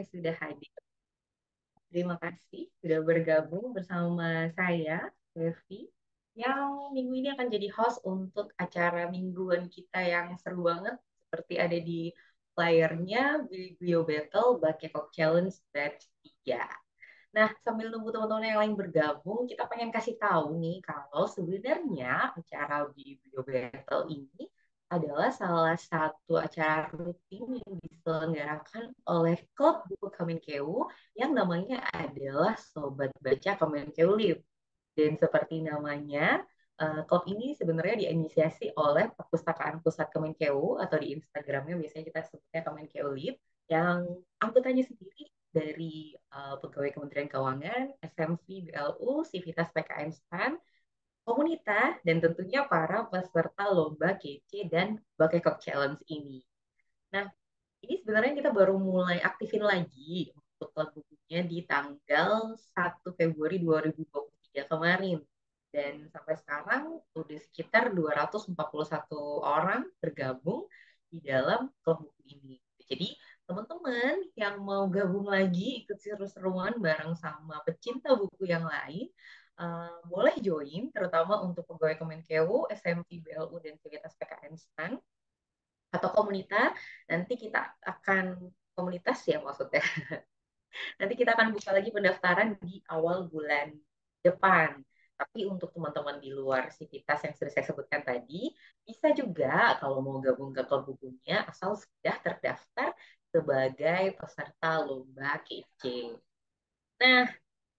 sudah hadir. Terima kasih sudah bergabung bersama saya, Devi, yang minggu ini akan jadi host untuk acara mingguan kita yang seru banget, seperti ada di layarnya, Bio Battle Bakekok Challenge Batch 3. Nah, sambil nunggu teman-teman yang lain bergabung, kita pengen kasih tahu nih kalau sebenarnya acara Bio Battle ini adalah salah satu acara rutin yang diselenggarakan oleh klub buku Kemenkeu yang namanya adalah Sobat Baca Kemenkeu Live. Dan seperti namanya, klub ini sebenarnya diinisiasi oleh Perpustakaan Pusat Kemenkeu atau di Instagramnya biasanya kita sebutnya Kemenkeu Live yang anggotanya sendiri dari pegawai Kementerian Keuangan, SMV, BLU, Sivitas PKN SPAN, komunitas, dan tentunya para peserta lomba kece dan Bakekok Challenge ini. Nah, ini sebenarnya kita baru mulai aktifin lagi untuk lagunya di tanggal 1 Februari 2023 kemarin. Dan sampai sekarang udah sekitar 241 orang bergabung di dalam klub buku ini. Jadi teman-teman yang mau gabung lagi ikut seru-seruan bareng sama pecinta buku yang lain, boleh join, terutama untuk pegawai Kemenkeu, SMT, BLU, dan Civitas PKN STAN atau komunitas. Nanti kita akan komunitas ya maksudnya. Nanti kita akan buka lagi pendaftaran di awal bulan depan. Tapi untuk teman-teman di luar sivitas yang sudah saya sebutkan tadi, bisa juga kalau mau gabung ke klub bukunya, asal sudah terdaftar sebagai peserta lomba kece. Nah,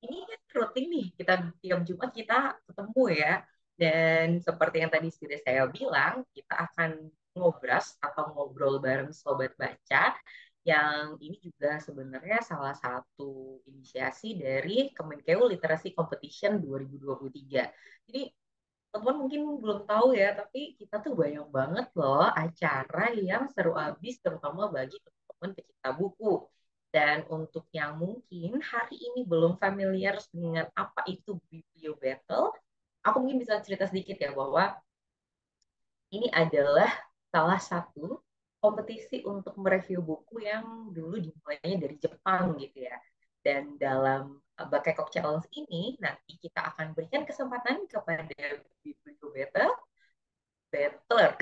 ini kan rutin nih, kita tiap Jumat kita ketemu ya. Dan seperti yang tadi sudah saya bilang, kita akan ngobras atau ngobrol bareng Sobat Baca, yang ini juga sebenarnya salah satu inisiasi dari Kemenkeu Literasi Competition 2023. Jadi teman-teman mungkin belum tahu ya, tapi kita tuh banyak banget loh acara yang seru abis, terutama bagi teman-teman pecinta buku. Dan untuk yang mungkin hari ini belum familiar dengan apa itu Biblio Battle, aku mungkin bisa cerita sedikit ya bahwa ini adalah salah satu kompetisi untuk mereview buku yang dulu dimulainya dari Jepang gitu ya. Dan dalam Bakekok Challenge ini nanti kita akan berikan kesempatan kepada Biblio Battle Battler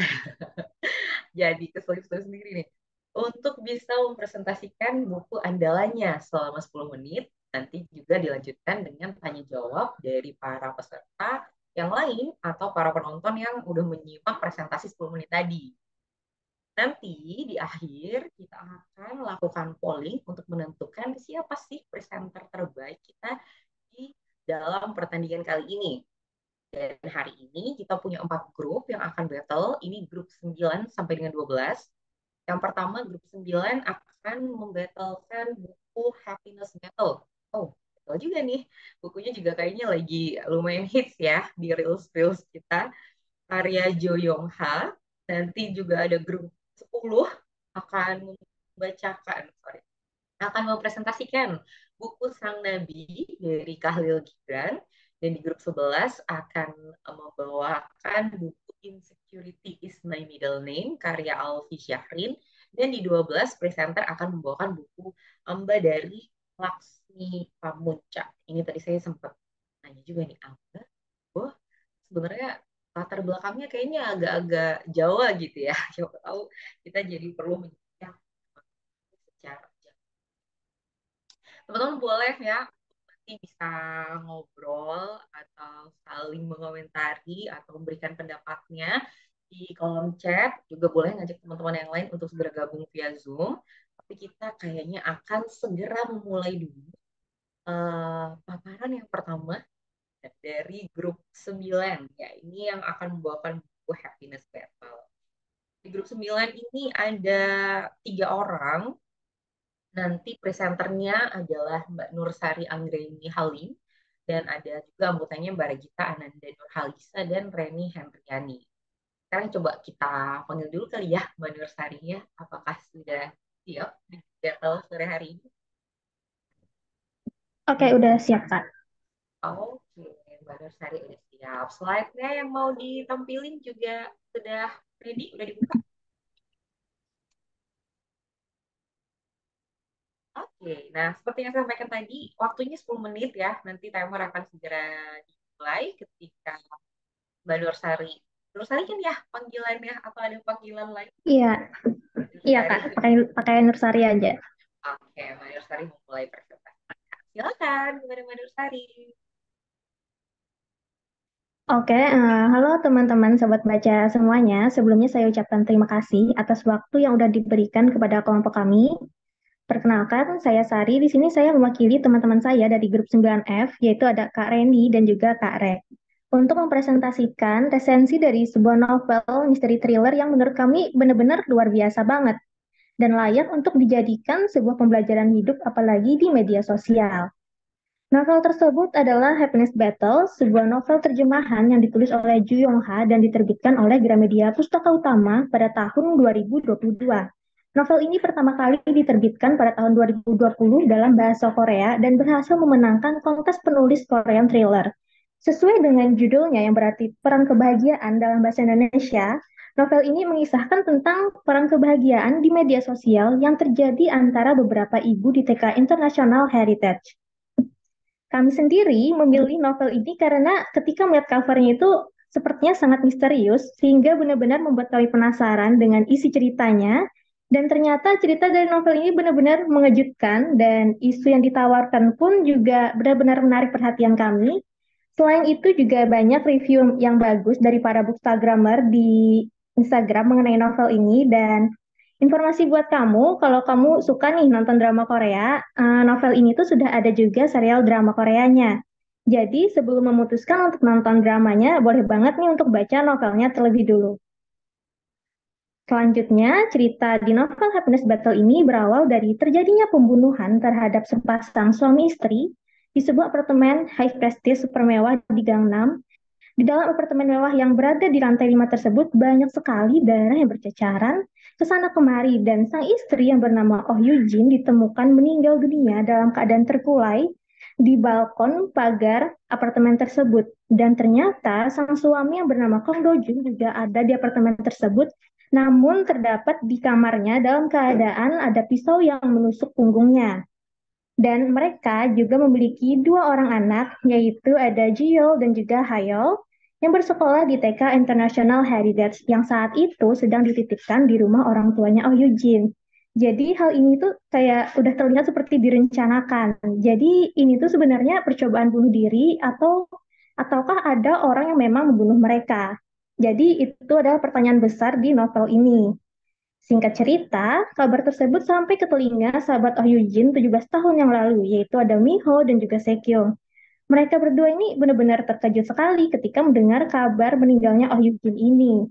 jadi kesulitan sendiri nih untuk bisa mempresentasikan buku andalannya selama 10 menit. Nanti juga dilanjutkan dengan tanya jawab dari para peserta yang lain atau para penonton yang udah menyimak presentasi 10 menit tadi. Nanti di akhir kita akan lakukan polling untuk menentukan siapa sih presenter terbaik kita di dalam pertandingan kali ini. Dan hari ini kita punya 4 grup yang akan battle. Ini grup 9 sampai dengan 12. Yang pertama, grup 9 akan membattlekan buku Happiness Battle. Oh, betul juga nih. Bukunya juga kayaknya lagi lumayan hits ya di Reels-Reels kita. Karya Jo Yong Ha. Nanti juga ada grup 10 akan membacakan, sorry, akan mempresentasikan buku Sang Nabi dari Khalil Gibran. Dan di grup 11 akan membawakan buku Insecurity is My Middle Name karya Alfi Syahrin. Dan di 12 presenter akan membawakan buku Amba dari Laksmi Pamuncak. Ini tadi saya sempat nanya juga nih, Amba. Oh, sebenarnya latar belakangnya kayaknya agak-agak Jawa gitu ya. Siapa tahu kita jadi perlu menjelaskan secara teman-teman boleh ya nanti bisa ngobrol atau saling mengomentari atau memberikan pendapatnya di kolom chat. Juga boleh ngajak teman-teman yang lain untuk segera gabung via Zoom. Tapi kita kayaknya akan segera memulai dulu paparan yang pertama dari grup 9. Ya, ini yang akan membawakan buku Happiness Battle. Di grup 9 ini ada 3 orang. Nanti presenternya adalah Mbak Nursari Anggreni Halim dan ada juga anggotanya Mbak Regita Ananda Nurhalisa dan Reni Hendriani. Sekarang coba kita panggil dulu kali ya Mbak Nursarinya, apakah sudah siap di battle sore hari ini? Oke, udah siap, Kak. Oke, Mbak Nursari udah siap. Slide-nya yang mau ditampilin juga sudah ready, udah dibuka? Oke, nah seperti yang saya sampaikan tadi, waktunya 10 menit ya. Nanti timer akan segera dimulai ketika Mbak Nursari. Nursari kan ya panggilannya atau ada panggilan lain? Iya, iya Nursari. Kak, pakai Nursari aja. Oke, Mbak Nursari memulai presentasi. Silakan, gimana Mbak Nursari? Oke, halo teman-teman sobat baca semuanya. Sebelumnya saya ucapkan terima kasih atas waktu yang sudah diberikan kepada kelompok kami. Perkenalkan, saya Sari. Di sini saya mewakili teman-teman saya dari grup 9F, yaitu ada Kak Reni dan juga Kak Rek. Untuk mempresentasikan resensi dari sebuah novel misteri thriller yang menurut kami benar-benar luar biasa banget dan layak untuk dijadikan sebuah pembelajaran hidup apalagi di media sosial. Novel tersebut adalah Happiness Battle, sebuah novel terjemahan yang ditulis oleh Ju Yong Ha dan diterbitkan oleh Gramedia Pustaka Utama pada tahun 2022. Novel ini pertama kali diterbitkan pada tahun 2020 dalam bahasa Korea dan berhasil memenangkan kontes penulis Korean thriller. Sesuai dengan judulnya yang berarti perang kebahagiaan dalam bahasa Indonesia, novel ini mengisahkan tentang perang kebahagiaan di media sosial yang terjadi antara beberapa ibu di TK International Heritage. Kami sendiri memilih novel ini karena ketika melihat covernya itu sepertinya sangat misterius, sehingga benar-benar membuat kami penasaran dengan isi ceritanya. Dan ternyata cerita dari novel ini benar-benar mengejutkan, dan isu yang ditawarkan pun juga benar-benar menarik perhatian kami. Selain itu juga banyak review yang bagus dari para bookstagrammer di Instagram mengenai novel ini, dan informasi buat kamu, kalau kamu suka nih nonton drama Korea, novel ini tuh sudah ada juga serial drama Koreanya. Jadi sebelum memutuskan untuk nonton dramanya, boleh banget nih untuk baca novelnya terlebih dulu. Selanjutnya, cerita di novel Happiness Battle ini berawal dari terjadinya pembunuhan terhadap sepasang suami istri di sebuah apartemen high prestige super mewah di Gangnam. Di dalam apartemen mewah yang berada di lantai 5 tersebut, banyak sekali darah yang berceceran ke sana kemari, dan sang istri yang bernama Oh Yujin ditemukan meninggal dunia dalam keadaan terkulai di balkon pagar apartemen tersebut. Dan ternyata sang suami yang bernama Kong Do Jun juga ada di apartemen tersebut, namun terdapat di kamarnya dalam keadaan ada pisau yang menusuk punggungnya. Dan mereka juga memiliki dua orang anak, yaitu ada Jiol dan juga Hayol, yang bersekolah di TK International Heritage yang saat itu sedang dititipkan di rumah orang tuanya Oh Yujin. Jadi hal ini tuh kayak udah terlihat seperti direncanakan. Jadi ini tuh sebenarnya percobaan bunuh diri ataukah ada orang yang memang membunuh mereka. Jadi itu adalah pertanyaan besar di novel ini. Singkat cerita, kabar tersebut sampai ke telinga sahabat Oh Yujin 17 tahun yang lalu, yaitu ada Miho dan juga Sekyung. Mereka berdua ini benar-benar terkejut sekali ketika mendengar kabar meninggalnya Oh Yujin ini.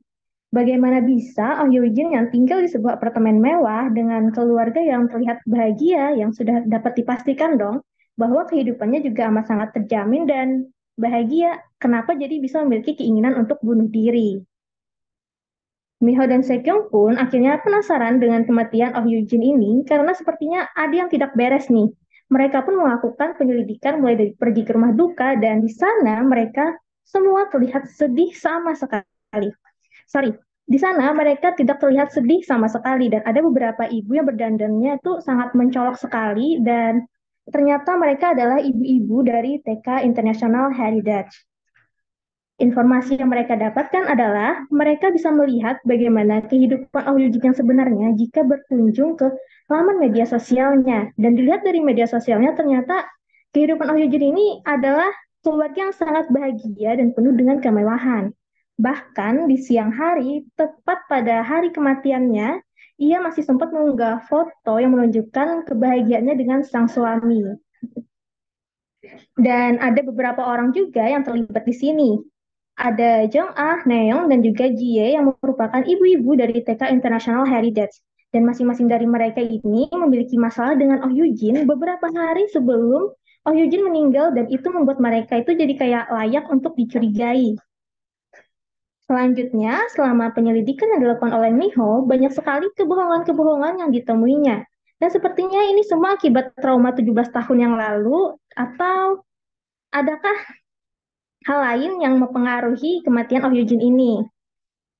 Bagaimana bisa Oh Yujin yang tinggal di sebuah apartemen mewah dengan keluarga yang terlihat bahagia, yang sudah dapat dipastikan dong bahwa kehidupannya juga amat sangat terjamin dan bahagia, kenapa jadi bisa memiliki keinginan untuk bunuh diri? Miho dan Sekyung pun akhirnya penasaran dengan kematian Oh Yujin ini karena sepertinya ada yang tidak beres nih. Mereka pun melakukan penyelidikan mulai dari pergi ke rumah duka dan di sana mereka semua terlihat sedih sama sekali. Sorry, di sana mereka tidak terlihat sedih sama sekali dan ada beberapa ibu yang berdandannya itu sangat mencolok sekali dan ternyata mereka adalah ibu-ibu dari TK International Heritage. Informasi yang mereka dapatkan adalah mereka bisa melihat bagaimana kehidupan Auyujin yang sebenarnya jika berkunjung ke laman media sosialnya. Dan dilihat dari media sosialnya ternyata kehidupan Auyujin ini adalah keluarga yang sangat bahagia dan penuh dengan kemewahan. Bahkan di siang hari, tepat pada hari kematiannya, ia masih sempat mengunggah foto yang menunjukkan kebahagiaannya dengan sang suami. Dan ada beberapa orang juga yang terlibat di sini. Ada Jong Ah, Neong, dan juga Jie yang merupakan ibu-ibu dari TK International Heritage. Dan masing-masing dari mereka ini memiliki masalah dengan Oh Yujin beberapa hari sebelum Oh Yujin meninggal dan itu membuat mereka itu jadi kayak layak untuk dicurigai. Selanjutnya, selama penyelidikan yang dilakukan oleh Miho, banyak sekali kebohongan-kebohongan yang ditemuinya. Dan sepertinya ini semua akibat trauma 17 tahun yang lalu atau adakah hal lain yang mempengaruhi kematian Oh Yujin ini?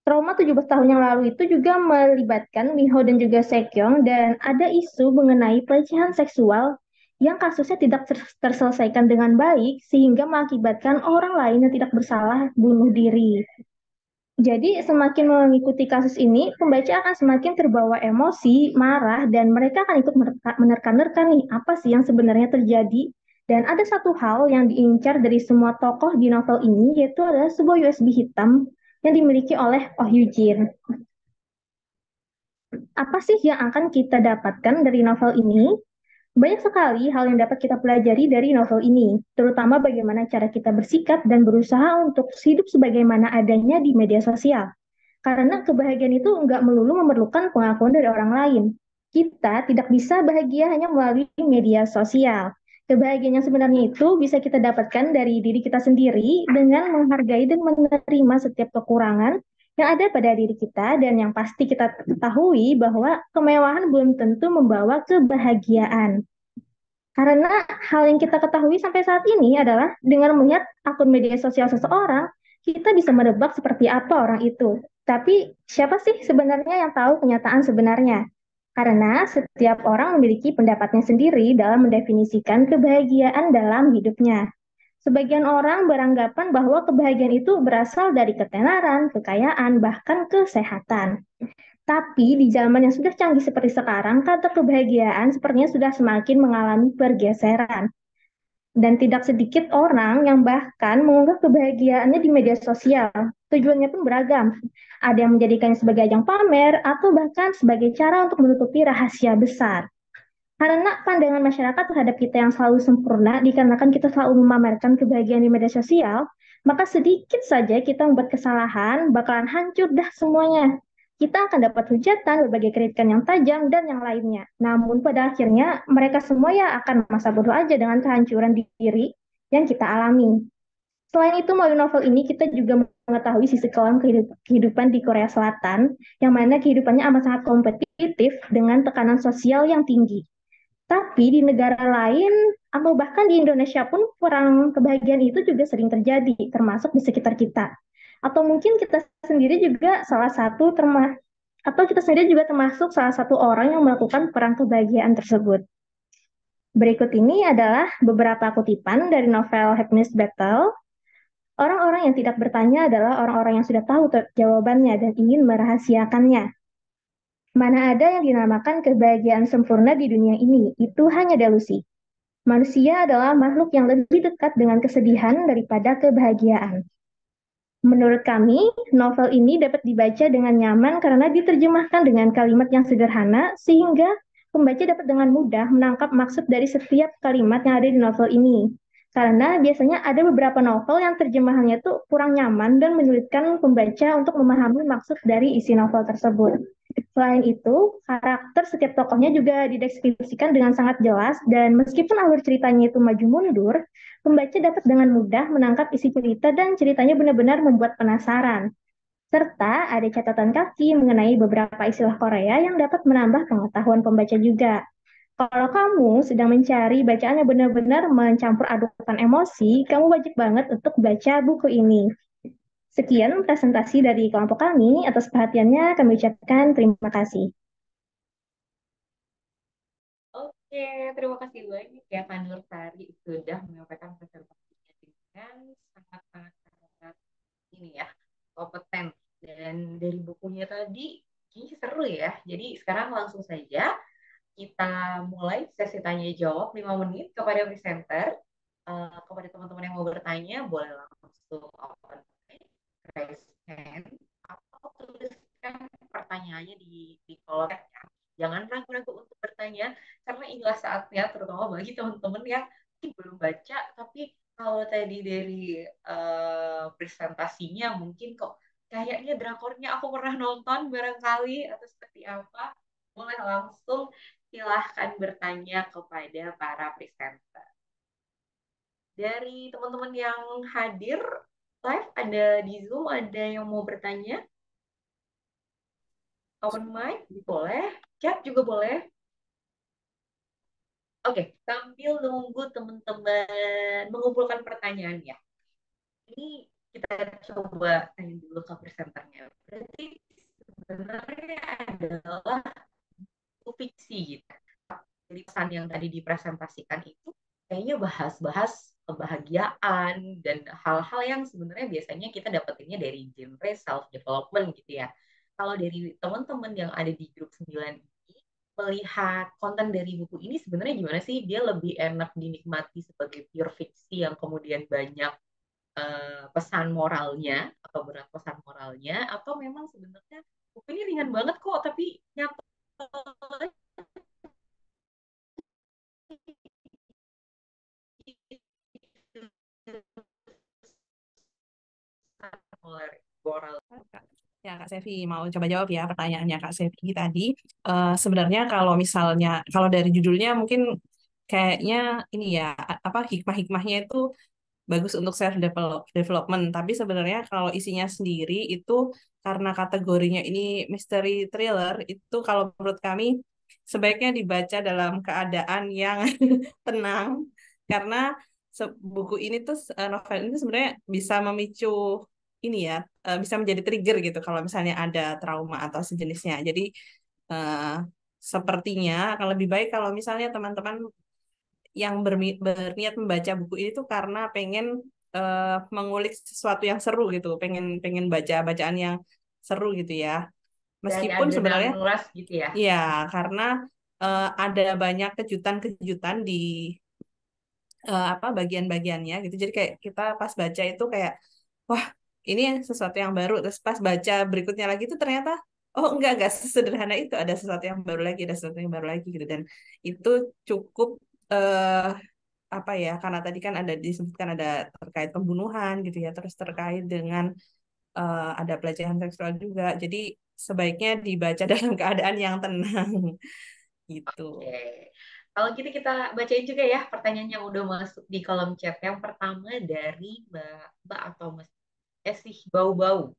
Trauma 17 tahun yang lalu itu juga melibatkan Minho dan juga Sekyong dan ada isu mengenai pelecehan seksual yang kasusnya tidak terselesaikan dengan baik sehingga mengakibatkan orang lain yang tidak bersalah bunuh diri. Jadi semakin mengikuti kasus ini, pembaca akan semakin terbawa emosi, marah, dan mereka akan ikut menerka-nerka nih apa sih yang sebenarnya terjadi. Dan ada satu hal yang diincar dari semua tokoh di novel ini, yaitu adalah sebuah USB hitam yang dimiliki oleh Oh Yujin. Apa sih yang akan kita dapatkan dari novel ini? Banyak sekali hal yang dapat kita pelajari dari novel ini, terutama bagaimana cara kita bersikap dan berusaha untuk hidup sebagaimana adanya di media sosial. Karena kebahagiaan itu nggak melulu memerlukan pengakuan dari orang lain. Kita tidak bisa bahagia hanya melalui media sosial. Kebahagiaan yang sebenarnya itu bisa kita dapatkan dari diri kita sendiri dengan menghargai dan menerima setiap kekurangan yang ada pada diri kita dan yang pasti kita ketahui bahwa kemewahan belum tentu membawa kebahagiaan. Karena hal yang kita ketahui sampai saat ini adalah dengan melihat akun media sosial seseorang, kita bisa menebak seperti apa orang itu. Tapi siapa sih sebenarnya yang tahu kenyataan sebenarnya? Karena setiap orang memiliki pendapatnya sendiri dalam mendefinisikan kebahagiaan dalam hidupnya. Sebagian orang beranggapan bahwa kebahagiaan itu berasal dari ketenaran, kekayaan, bahkan kesehatan. Tapi di zaman yang sudah canggih seperti sekarang, kata kebahagiaan sepertinya sudah semakin mengalami pergeseran. Dan tidak sedikit orang yang bahkan mengunggah kebahagiaannya di media sosial. Tujuannya pun beragam. Ada yang menjadikannya sebagai ajang pamer atau bahkan sebagai cara untuk menutupi rahasia besar. Karena pandangan masyarakat terhadap kita yang selalu sempurna, dikarenakan kita selalu memamerkan kebahagiaan di media sosial, maka sedikit saja kita membuat kesalahan, bakalan hancur dah semuanya. Kita akan dapat hujatan, berbagai kritikan yang tajam, dan yang lainnya. Namun pada akhirnya, mereka semua ya akan masa bodoh aja dengan kehancuran diri yang kita alami. Selain itu, melalui novel ini kita juga mengetahui sisi kelam kehidupan di Korea Selatan, yang mana kehidupannya amat sangat kompetitif dengan tekanan sosial yang tinggi. Tapi di negara lain atau bahkan di Indonesia pun perang kebahagiaan itu juga sering terjadi, termasuk di sekitar kita. Atau mungkin kita sendiri juga salah satu atau kita sendiri juga termasuk salah satu orang yang melakukan perang kebahagiaan tersebut. Berikut ini adalah beberapa kutipan dari novel Happiness Battle. Orang-orang yang tidak bertanya adalah orang-orang yang sudah tahu jawabannya dan ingin merahasiakannya. Mana ada yang dinamakan kebahagiaan sempurna di dunia ini, itu hanya delusi. Manusia adalah makhluk yang lebih dekat dengan kesedihan daripada kebahagiaan. Menurut kami, novel ini dapat dibaca dengan nyaman karena diterjemahkan dengan kalimat yang sederhana, sehingga pembaca dapat dengan mudah menangkap maksud dari setiap kalimat yang ada di novel ini. Karena biasanya ada beberapa novel yang terjemahannya tuh kurang nyaman dan menyulitkan pembaca untuk memahami maksud dari isi novel tersebut. Selain itu, karakter setiap tokohnya juga dideskripsikan dengan sangat jelas dan meskipun alur ceritanya itu maju mundur, pembaca dapat dengan mudah menangkap isi cerita dan ceritanya benar-benar membuat penasaran. Serta ada catatan kaki mengenai beberapa istilah Korea yang dapat menambah pengetahuan pembaca juga. Kalau kamu sedang mencari bacaan yang benar-benar mencampur adukan emosi, kamu wajib banget untuk baca buku ini. Sekian presentasi dari kelompok kami. Atas perhatiannya kami ucapkan terima kasih. Oke, terima kasih banyak ya Kak Nur Sari sudah menyampaikan presentasinya dengan sangat-sangat ini ya kompeten dan dari bukunya tadi ini seru ya. Jadi sekarang langsung saja kita mulai sesi tanya jawab 5 menit kepada presenter. Kepada teman-teman yang mau bertanya boleh langsung open mic, raise hand atau tuliskan pertanyaannya di kolom chat ya. Jangan ragu-ragu untuk bertanya karena inilah saatnya terutama bagi teman-teman yang belum baca tapi kalau tadi dari presentasinya mungkin kok kayaknya drakornya aku pernah nonton barangkali atau seperti apa, boleh langsung silahkan bertanya kepada para presenter. Dari teman-teman yang hadir live ada di Zoom, ada yang mau bertanya? Open mic boleh, chat juga boleh. Oke, sambil nunggu teman-teman mengumpulkan pertanyaannya. Ini kita coba tanya dulu ke presenternya. Berarti sebenarnya adalah fiksi gitu. Jadi pesan yang tadi dipresentasikan itu kayaknya bahas-bahas kebahagiaan dan hal-hal yang sebenarnya biasanya kita dapetinnya dari genre self development gitu ya. Kalau dari teman-teman yang ada di grup 9 ini melihat konten dari buku ini sebenarnya gimana sih? Dia lebih enak dinikmati sebagai pure fiksi yang kemudian banyak pesan moralnya atau berat pesan moralnya atau memang sebenarnya buku ini ringan banget kok tapi nyata moral. Ya, Kak Sevi, mau coba jawab ya pertanyaannya Kak Sevi tadi. Sebenarnya kalau misalnya, kalau dari judulnya mungkin kayaknya ini ya, apa hikmah-hikmahnya itu bagus untuk self development. Tapi sebenarnya kalau isinya sendiri itu karena kategorinya ini mystery thriller, itu kalau menurut kami sebaiknya dibaca dalam keadaan yang tenang, karena buku ini tuh novel ini sebenarnya bisa memicu ini ya, bisa menjadi trigger gitu kalau misalnya ada trauma atau sejenisnya. Jadi eh, sepertinya akan lebih baik kalau misalnya teman-teman yang berniat membaca buku ini tuh karena pengen mengulik sesuatu yang seru gitu, pengen pengen baca bacaan yang seru gitu ya. Dari Meskipun sebenarnya adrenalin rush gitu ya. ya karena ada banyak kejutan-kejutan di apa bagian-bagiannya gitu. Jadi kayak kita pas baca itu kayak wah, ini sesuatu yang baru. Terus pas baca berikutnya lagi itu ternyata oh enggak sesederhana itu, ada sesuatu yang baru lagi, ada sesuatu yang baru lagi gitu. Dan itu cukup apa ya, karena tadi kan ada disebutkan ada terkait pembunuhan gitu ya, terus terkait dengan ada pelecehan seksual juga. Jadi sebaiknya dibaca dalam keadaan yang tenang gitu. Oke. Kalau gitu kita bacain juga ya pertanyaan yang udah masuk di kolom chat. Yang pertama dari Mbak atau Mas sih bau-bau.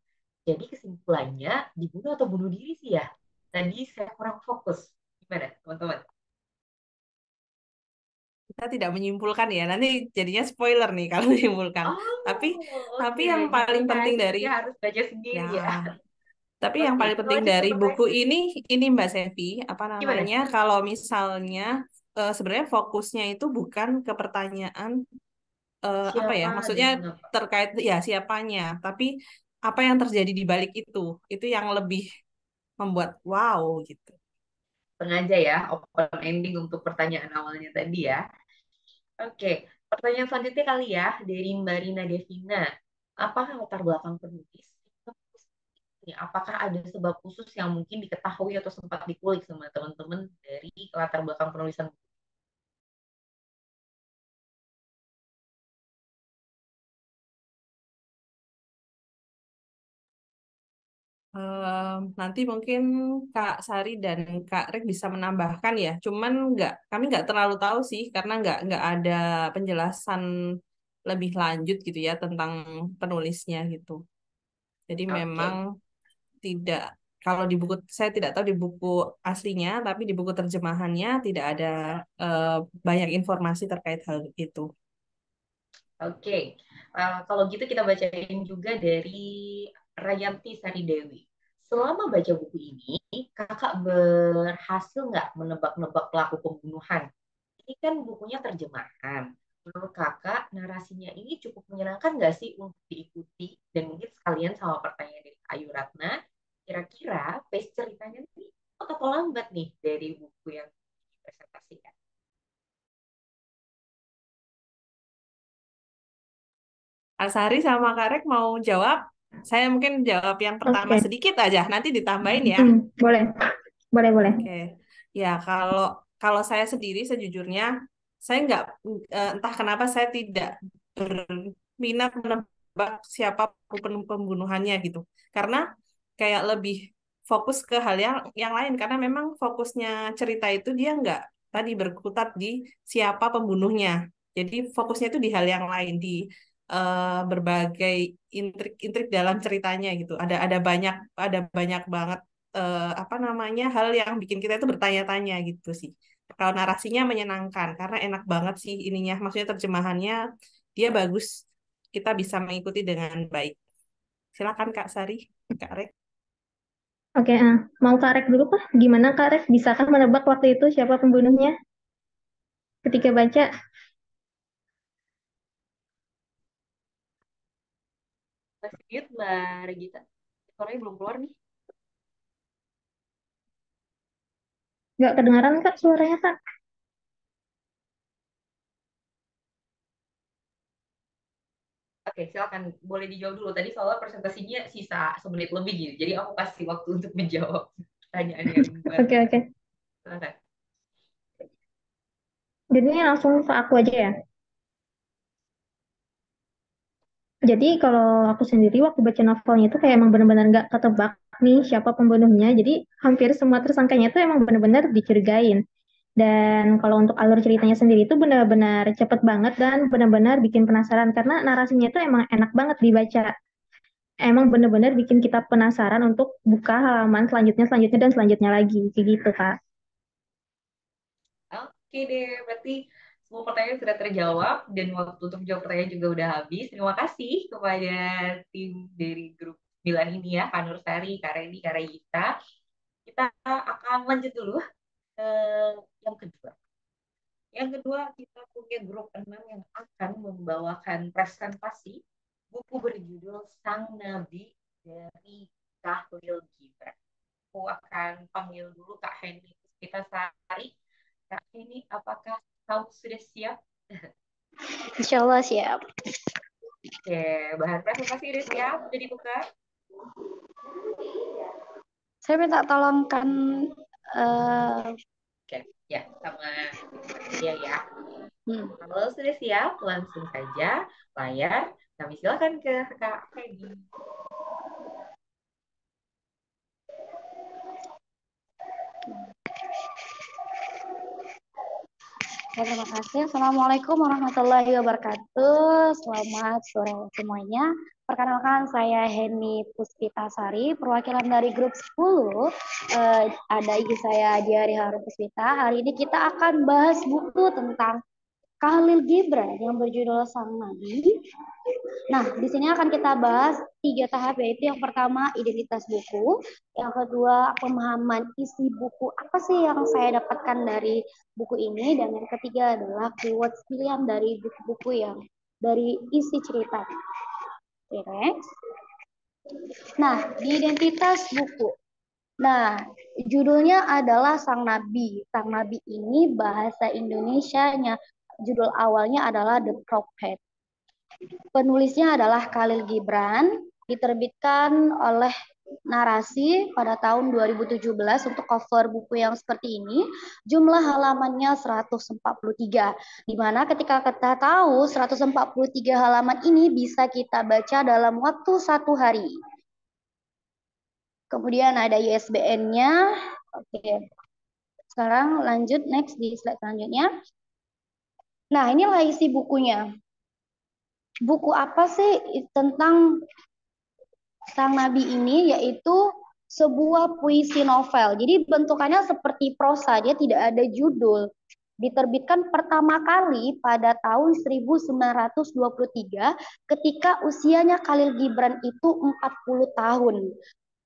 Jadi kesimpulannya dibunuh atau bunuh diri sih ya. Tadi saya kurang fokus. Gimana teman-teman? Kita tidak menyimpulkan ya, nanti jadinya spoiler nih kalau menyimpulkan. Tapi Oh, tapi oke. yang paling penting dari Jadi harus baca ya, sendiri ya. tapi yang Oke, paling kita penting lanjut ke dari buku pertanyaan. ini Mbak Sevi, apa Gimana? namanya? Kalau misalnya sebenarnya fokusnya itu bukan ke pertanyaan apa ya? Siapa dan Maksudnya mengapa? terkait ya siapanya, tapi apa yang terjadi di balik itu yang lebih membuat wow gitu. Sengaja ya, open ending untuk pertanyaan awalnya tadi ya. Oke, pertanyaan selanjutnya kali ya dari Mbak Rina Devina. Apa latar belakang penulis? Apakah ada sebab khusus yang mungkin diketahui atau sempat dikulik sama teman-teman dari latar belakang penulisan? Nanti mungkin Kak Sari dan Kak Rek bisa menambahkan ya. Cuman kami nggak terlalu tahu sih karena nggak ada penjelasan lebih lanjut gitu ya tentang penulisnya gitu. Jadi memang Oke, tidak, kalau di buku saya tidak tahu di buku aslinya, tapi di buku terjemahannya tidak ada eh, banyak informasi terkait hal itu. oke. Kalau gitu kita bacain juga dari Rayanti Sari Dewi. Selama baca buku ini, kakak berhasil nggak menebak-nebak pelaku pembunuhan? Ini kan bukunya terjemahan. Menurut kakak, narasinya ini cukup menyenangkan nggak sih untuk diikuti? Dan mungkin sekalian sama pertanyaan dari Ayu Ratna, kira-kira pace ceritanya ini cepat atau lambat nih dari buku yang dipresentasikan? Kak Sari sama Kak Rek mau jawab? Saya mungkin jawab yang pertama Oke. sedikit aja, nanti ditambahin ya. Boleh, boleh, boleh. Oke, ya kalau kalau saya sendiri sejujurnya saya nggak entah kenapa saya tidak berminat menebak siapa pembunuhannya gitu, karena kayak lebih fokus ke hal yang lain karena memang fokusnya cerita itu dia nggak tadi berkutat di siapa pembunuhnya, jadi fokusnya itu di hal yang lain di berbagai intrik-intrik dalam ceritanya gitu, ada banyak banget apa namanya hal yang bikin kita itu bertanya-tanya gitu sih. Kalau narasinya menyenangkan karena enak banget sih ininya, maksudnya terjemahannya dia bagus. kita bisa mengikuti dengan baik. Silakan Kak Sari, Kak Rek. Oke, mau Kak Rek dulu Pak? Gimana Kak Rek? Bisakah menebak waktu itu siapa pembunuhnya ketika baca? Masih mute Mbak Regita. Suaranya belum keluar nih. Nggak kedengaran Kak suaranya Kak? Oke, silakan. Boleh dijawab dulu. Tadi soalnya presentasinya sisa semenit lebih gitu. Jadi aku kasih waktu untuk menjawab pertanyaan yang Mbak Oke, Regita. oke. Silakan. Jadi langsung ke aku aja ya. Jadi kalau aku sendiri waktu baca novelnya itu kayak emang benar-benar nggak ketebak nih siapa pembunuhnya. Jadi hampir semua tersangkanya itu emang benar-benar dicurigain. Dan kalau untuk alur ceritanya sendiri itu benar-benar cepet banget dan benar-benar bikin penasaran karena narasinya itu emang enak banget dibaca. Emang benar-benar bikin kita penasaran untuk buka halaman selanjutnya, selanjutnya dan selanjutnya lagi. Kayak gitu, Kak. Oke deh, berarti semua pertanyaan sudah terjawab dan waktu untuk menjawab pertanyaan juga udah habis. Terima kasih kepada tim dari grup 9 ini ya, Kak Nur Sari, Kak Reni, Kak Regita. Kita akan lanjut dulu ke yang kedua. Yang kedua, kita punya grup 6 yang akan membawakan presentasi buku berjudul Sang Nabi dari Khalil Gibran. Aku akan panggil dulu Kak Heni kita Sari. Kak Heni, apakah kamu sudah siap? Insya Allah siap. Oke, bahan presentasi udah siap, udah dibuka. Saya minta tolongkan Oke, ya sama dia ya. hmm. Kalau sudah siap, langsung saja layar. Kami silakan ke Kak Heni. Ya, terima kasih. Assalamualaikum warahmatullahi wabarakatuh. Selamat sore semuanya. Perkenalkan saya Heni Puspitasari, perwakilan dari grup 10. Ada IG saya Diari Harum Puspita. Hari ini kita akan bahas buku tentang Khalil Gibran yang berjudul Sang Nabi. Nah, di sini akan kita bahas 3 tahap, yaitu yang pertama identitas buku, yang kedua pemahaman isi buku, apa sih yang saya dapatkan dari buku ini, dan yang ketiga adalah quotes pilihan dari buku-buku yang dari isi cerita. Oke, next. Nah, di identitas buku. Nah, judulnya adalah Sang Nabi. Sang Nabi ini bahasa Indonesianya, judul awalnya adalah The Prophet. Penulisnya adalah Khalil Gibran, diterbitkan oleh Narasi pada tahun 2017 untuk cover buku yang seperti ini. Jumlah halamannya 143, di mana ketika kita tahu 143 halaman ini bisa kita baca dalam waktu 1 hari. Kemudian ada ISBN-nya. Oke. Sekarang lanjut next di slide selanjutnya. Nah, inilah isi bukunya. Buku apa sih tentang Sang Nabi ini, yaitu sebuah puisi novel. Jadi bentukannya seperti prosa, dia tidak ada judul. Diterbitkan pertama kali pada tahun 1923 ketika usianya Khalil Gibran itu 40 tahun.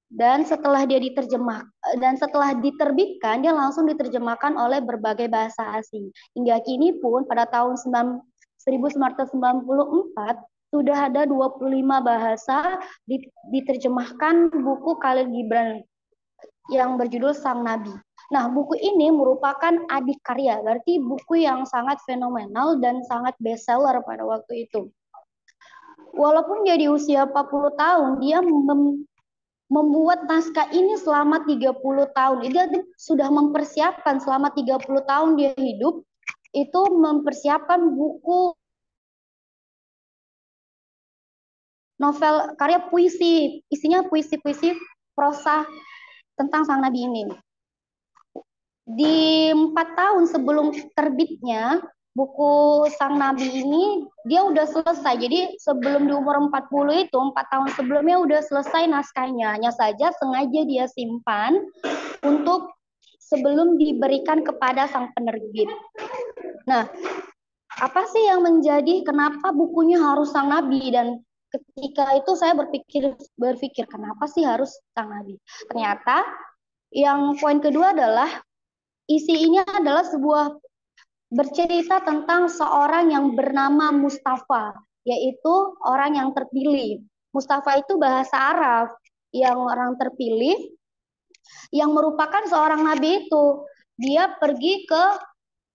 Dan setelah diterbitkan, dia langsung diterjemahkan oleh berbagai bahasa asing. Hingga kini pun pada tahun 1994 sudah ada 25 bahasa diterjemahkan buku Khalil Gibran yang berjudul Sang Nabi. Nah, buku ini merupakan adik karya, berarti buku yang sangat fenomenal dan sangat bestseller pada waktu itu. Walaupun dia di usia 40 tahun, dia membuat naskah ini selama 30 tahun. Dia sudah mempersiapkan selama 30 tahun dia hidup, itu mempersiapkan buku novel karya puisi, isinya puisi-puisi prosa tentang Sang Nabi ini. Di 4 tahun sebelum terbitnya buku Sang Nabi ini, dia udah selesai. Jadi sebelum di umur 40 itu, 4 tahun sebelumnya udah selesai naskahnya. Hanya saja sengaja dia simpan untuk sebelum diberikan kepada sang penerbit. Nah, apa sih yang menjadi kenapa bukunya harus Sang Nabi, dan ketika itu saya berpikir kenapa sih harus Sang Nabi. Ternyata yang poin kedua adalah isi ini adalah sebuah bercerita tentang seorang yang bernama Mustafa, yaitu orang yang terpilih. Mustafa itu bahasa Arab, yang orang terpilih, yang merupakan seorang nabi itu. Dia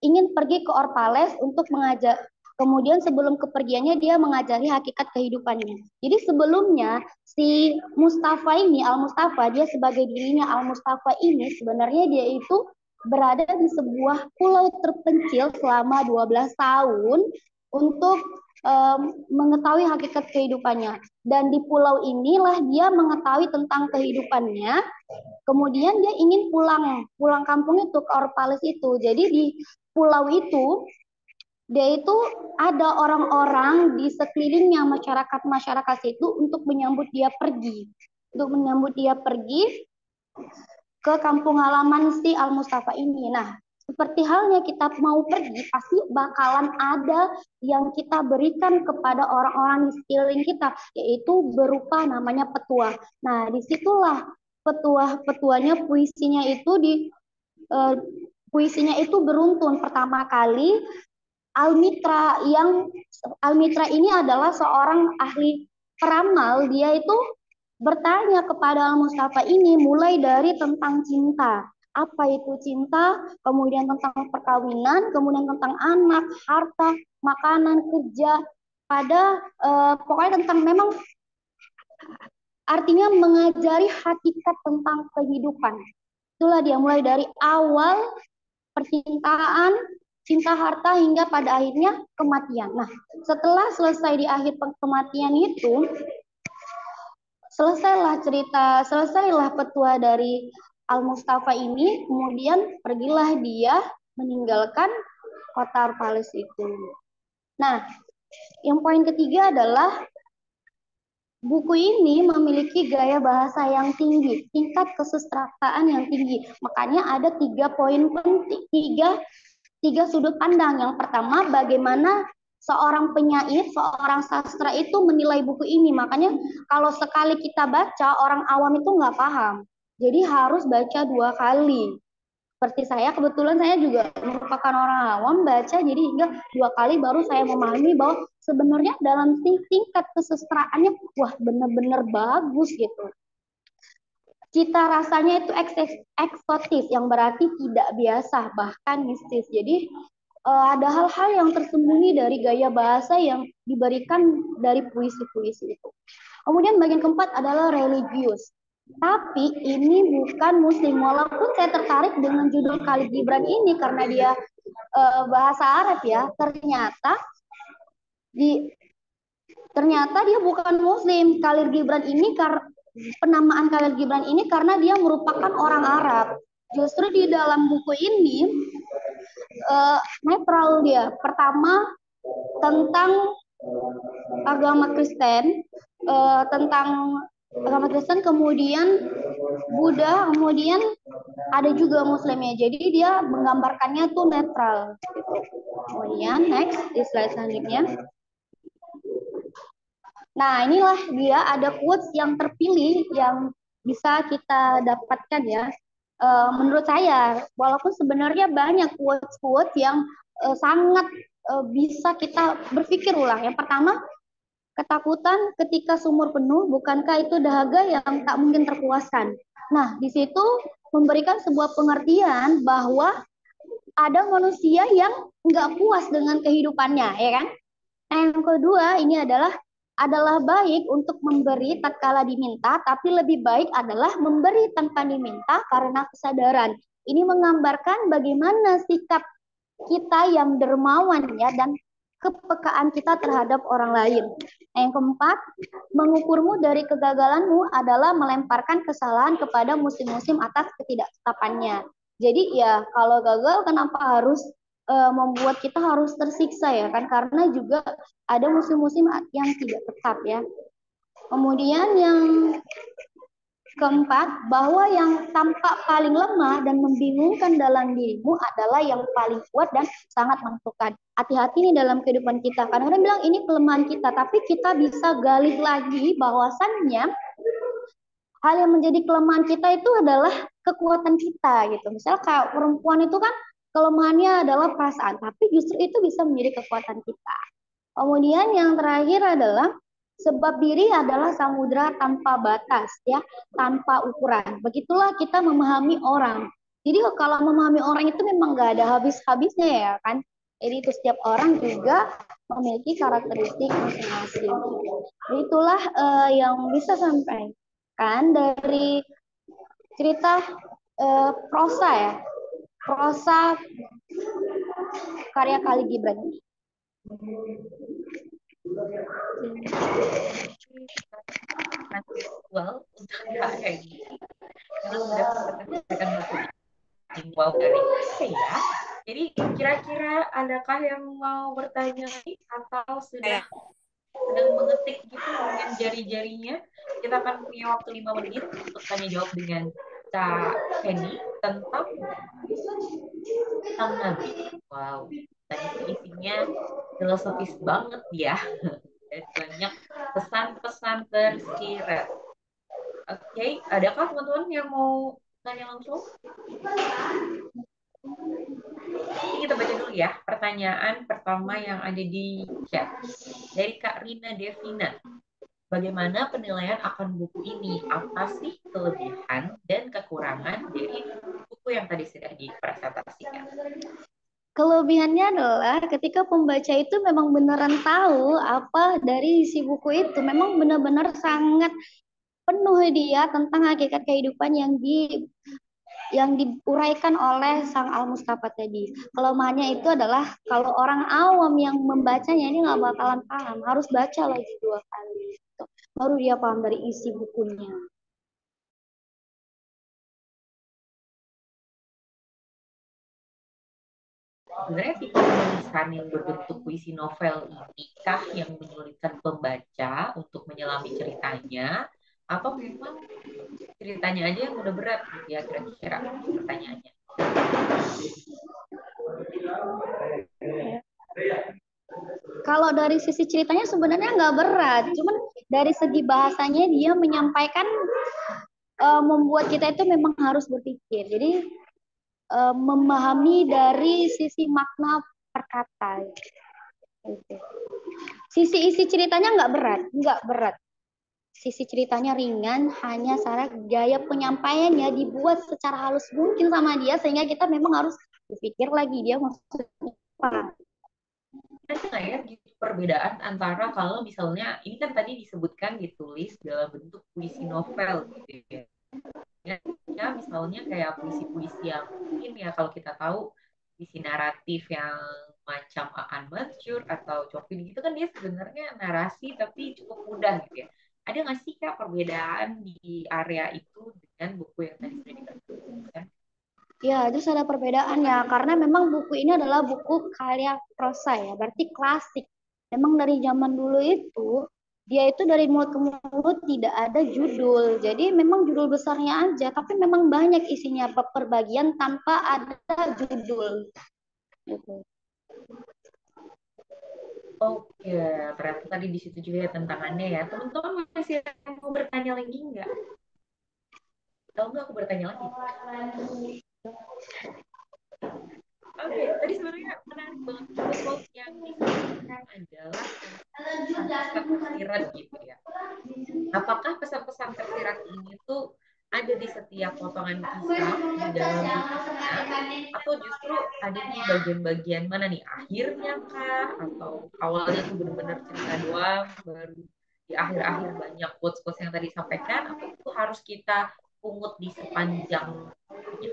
ingin pergi ke Orpales untuk mengajar. Kemudian sebelum kepergiannya dia mengajari hakikat kehidupannya. Jadi sebelumnya si Mustafa ini, Al-Mustafa, dia sebagai dirinya Al-Mustafa ini sebenarnya dia itu berada di sebuah pulau terpencil selama 12 tahun untuk mengetahui hakikat kehidupannya. Dan di pulau inilah dia mengetahui tentang kehidupannya. Kemudian dia ingin pulang kampung itu ke Orpales itu. Jadi di pulau itu dia itu ada orang-orang di sekelilingnya, masyarakat itu untuk menyambut dia pergi ke kampung halaman si Al Mustafa ini. Nah, seperti halnya kita mau pergi, pasti bakalan ada yang kita berikan kepada orang-orang di sekeliling kita, yaitu berupa namanya petuah. Nah, disitulah petuahnya puisinya itu beruntun. Pertama kali Al-Mitra ini adalah seorang ahli peramal. Dia itu bertanya kepada Al-Mustafa ini mulai dari tentang cinta. Apa itu cinta, kemudian tentang perkawinan, kemudian tentang anak, harta, makanan, kerja, pokoknya tentang, memang artinya mengajari hakikat tentang kehidupan. Itulah dia mulai dari awal percintaan, cinta, harta, hingga pada akhirnya kematian. Nah, setelah selesai di akhir kematian itu, selesailah petua dari Al-Mustafa ini, kemudian pergilah dia meninggalkan kota Orpales itu. Nah, yang poin ketiga adalah buku ini memiliki gaya bahasa yang tinggi, tingkat kesusastraan yang tinggi. Makanya ada 3 poin penting, tiga sudut pandang. Yang pertama, bagaimana seorang penyair, seorang sastra itu menilai buku ini. Makanya kalau sekali kita baca, orang awam itu nggak paham. Jadi harus baca 2 kali. Seperti saya, kebetulan saya juga merupakan orang awam, baca jadi hingga 2 kali baru saya memahami bahwa sebenarnya dalam tingkat kesusastraannya, wah benar-benar bagus gitu. Cita rasanya itu eksotis, yang berarti tidak biasa, bahkan mistis. Jadi ada hal-hal yang tersembunyi dari gaya bahasa yang diberikan dari puisi-puisi itu. Kemudian bagian keempat adalah religius. Tapi ini bukan muslim, walaupun saya tertarik dengan judul Khalil Gibran ini karena dia bahasa Arab ya. Ternyata dia bukan muslim. Penamaan Khalil Gibran ini karena dia merupakan orang Arab. Justru di dalam buku ini netral dia. Pertama tentang agama Kristen, kemudian Buddha, kemudian ada juga Muslimnya. Jadi dia menggambarkannya tuh netral. Kemudian next di slide selanjutnya. Nah, inilah dia ada quotes yang terpilih yang bisa kita dapatkan ya. Menurut saya, walaupun sebenarnya banyak quotes-quotes yang sangat bisa kita berpikir ulang. Yang pertama, ketakutan ketika sumur penuh, bukankah itu dahaga yang tak mungkin terpuaskan? Nah, di situ memberikan sebuah pengertian bahwa ada manusia yang nggak puas dengan kehidupannya, ya kan? Nah, yang kedua ini adalah baik untuk memberi tatkala diminta, tapi lebih baik adalah memberi tanpa diminta karena kesadaran. Ini menggambarkan bagaimana sikap kita yang dermawan ya, dan kepekaan kita terhadap orang lain. Yang keempat, mengukurmu dari kegagalanmu adalah melemparkan kesalahan kepada musim-musim atas ketidaktetapannya. Jadi ya kalau gagal kenapa harus membuat kita harus tersiksa ya kan, karena juga ada musim-musim yang tidak tetap ya. Kemudian yang Keempat, bahwa yang tampak paling lemah dan membingungkan dalam dirimu adalah yang paling kuat dan sangat menentukan. Hati-hati nih dalam kehidupan kita. Kadang-kadang bilang ini kelemahan kita, tapi kita bisa gali lagi bahwasannya hal yang menjadi kelemahan kita itu adalah kekuatan kita gitu. Misalnya kayak perempuan itu kan kelemahannya adalah perasaan, tapi justru itu bisa menjadi kekuatan kita. Kemudian yang terakhir adalah sebab diri adalah samudra tanpa batas, ya, tanpa ukuran. Begitulah kita memahami orang. Jadi kalau memahami orang itu memang nggak ada habis-habisnya ya kan. Jadi itu setiap orang juga memiliki karakteristik masing-masing. Itulah yang bisa sampaikan dari cerita prosa ya, prosa karya Khalil Gibran ini. Visual untuk karya ini karena sudah memperkenalkan buku ini. Wow, dari saya. Jadi kira-kira adakah yang mau bertanya atau sudah sedang mengetik gitu dengan jari-jarinya? Kita akan punya waktu 5 menit untuk tanya jawab dengan Kak Henny tentang Nabi. Wow, tadi sih isinya filosofis banget ya. Dan banyak pesan-pesan tersirat. Oke, adakah teman-teman yang mau tanya langsung? Ini kita baca dulu ya pertanyaan pertama yang ada di chat. Dari Kak Rina Devina. Bagaimana penilaian akan buku ini? Apa sih kelebihan dan kekurangan dari buku yang tadi sudah dipresentasikan? Kelebihannya adalah ketika pembaca itu memang beneran tahu apa dari isi buku itu. Memang benar-benar sangat penuh dia tentang hakikat kehidupan yang diuraikan oleh Sang Al-Mustafa tadi. Kelemahannya itu adalah kalau orang awam yang membacanya ini nggak bakalan paham. Harus baca lagi 2 kali. Gitu. Baru dia paham dari isi bukunya. Sebenarnya tipe penulisan yang berbentuk puisi novel ini kah yang menyulitkan pembaca untuk menyelami ceritanya, atau memang ceritanya aja yang udah berat gitu ya kira-kira pertanyaannya? Kalau dari sisi ceritanya sebenarnya nggak berat, cuman dari segi bahasanya dia menyampaikan membuat kita itu memang harus berpikir. Jadi memahami dari sisi makna perkata. Sisi isi ceritanya nggak berat. Sisi ceritanya ringan, hanya syarat gaya penyampaiannya dibuat secara halus mungkin sama dia sehingga kita memang harus berpikir lagi dia maksudnya apa. Ada nggak ya gitu perbedaan antara kalau misalnya ini kan tadi disebutkan ditulis dalam bentuk puisi novel gitu ya. Ya misalnya kayak puisi-puisi yang mungkin ya kalau kita tahu puisi naratif yang macam Aan Mansur atau Chopin gitu kan dia sebenarnya narasi tapi cukup mudah gitu ya. Ada nggak sih Kak perbedaan di area itu dengan buku yang tadi sudah dipresentasikan? Ya, itu ada perbedaan ya, karena memang buku ini adalah buku karya prosa ya, berarti klasik. Memang dari zaman dulu itu, dia itu dari mulut ke mulut tidak ada judul. Jadi memang judul besarnya aja, tapi memang banyak isinya perbagian tanpa ada judul. Gitu. Oke, ternyata tadi di situ juga ya tantangannya ya. Teman-teman masih mau bertanya lagi nggak? Tahu nggak aku bertanya lagi? Oke, tadi sebenarnya menarik banget quote yang disebutkan adalah pesan-pesan tersirat gitu ya. Apakah pesan-pesan tersirat ini tuh ada di setiap potongan kisah di dalam bukunya atau justru ada di bagian-bagian mana nih? Akhirnya kah? Atau awalnya tuh benar-benar cerita doang, baru di akhir-akhir banyak quotes-quotes yang tadi disampaikan, atau itu harus kita pungut di sepanjang bukunya?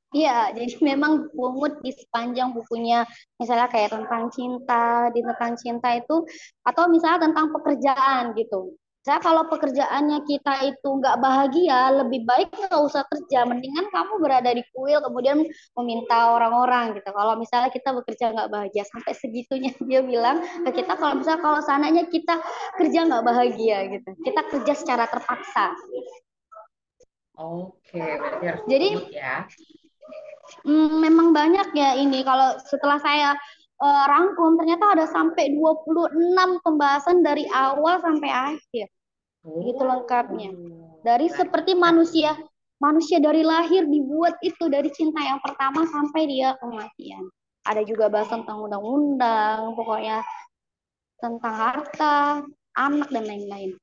Iya, jadi memang pungut di sepanjang bukunya, misalnya kayak tentang cinta, di tentang cinta itu, atau misalnya tentang pekerjaan gitu. Misalnya kalau pekerjaannya kita itu nggak bahagia, lebih baik nggak usah kerja, mendingan kamu berada di kuil kemudian meminta orang-orang gitu. Kalau misalnya kita bekerja nggak bahagia, sampai segitunya dia bilang ke kita kalau misalnya kalau seandainya kita kerja nggak bahagia gitu, kita kerja secara terpaksa. Oke, berarti harus Jadi diunut ya. memang banyak ya ini. Kalau setelah saya rangkum, ternyata ada sampai 26 pembahasan dari awal sampai akhir. Gitu lengkapnya. Oh, Dari banyak seperti sekali. manusia dari lahir dibuat itu dari cinta yang pertama sampai dia kematian. Ada juga bahas tentang undang-undang, pokoknya tentang harta, anak dan lain-lain.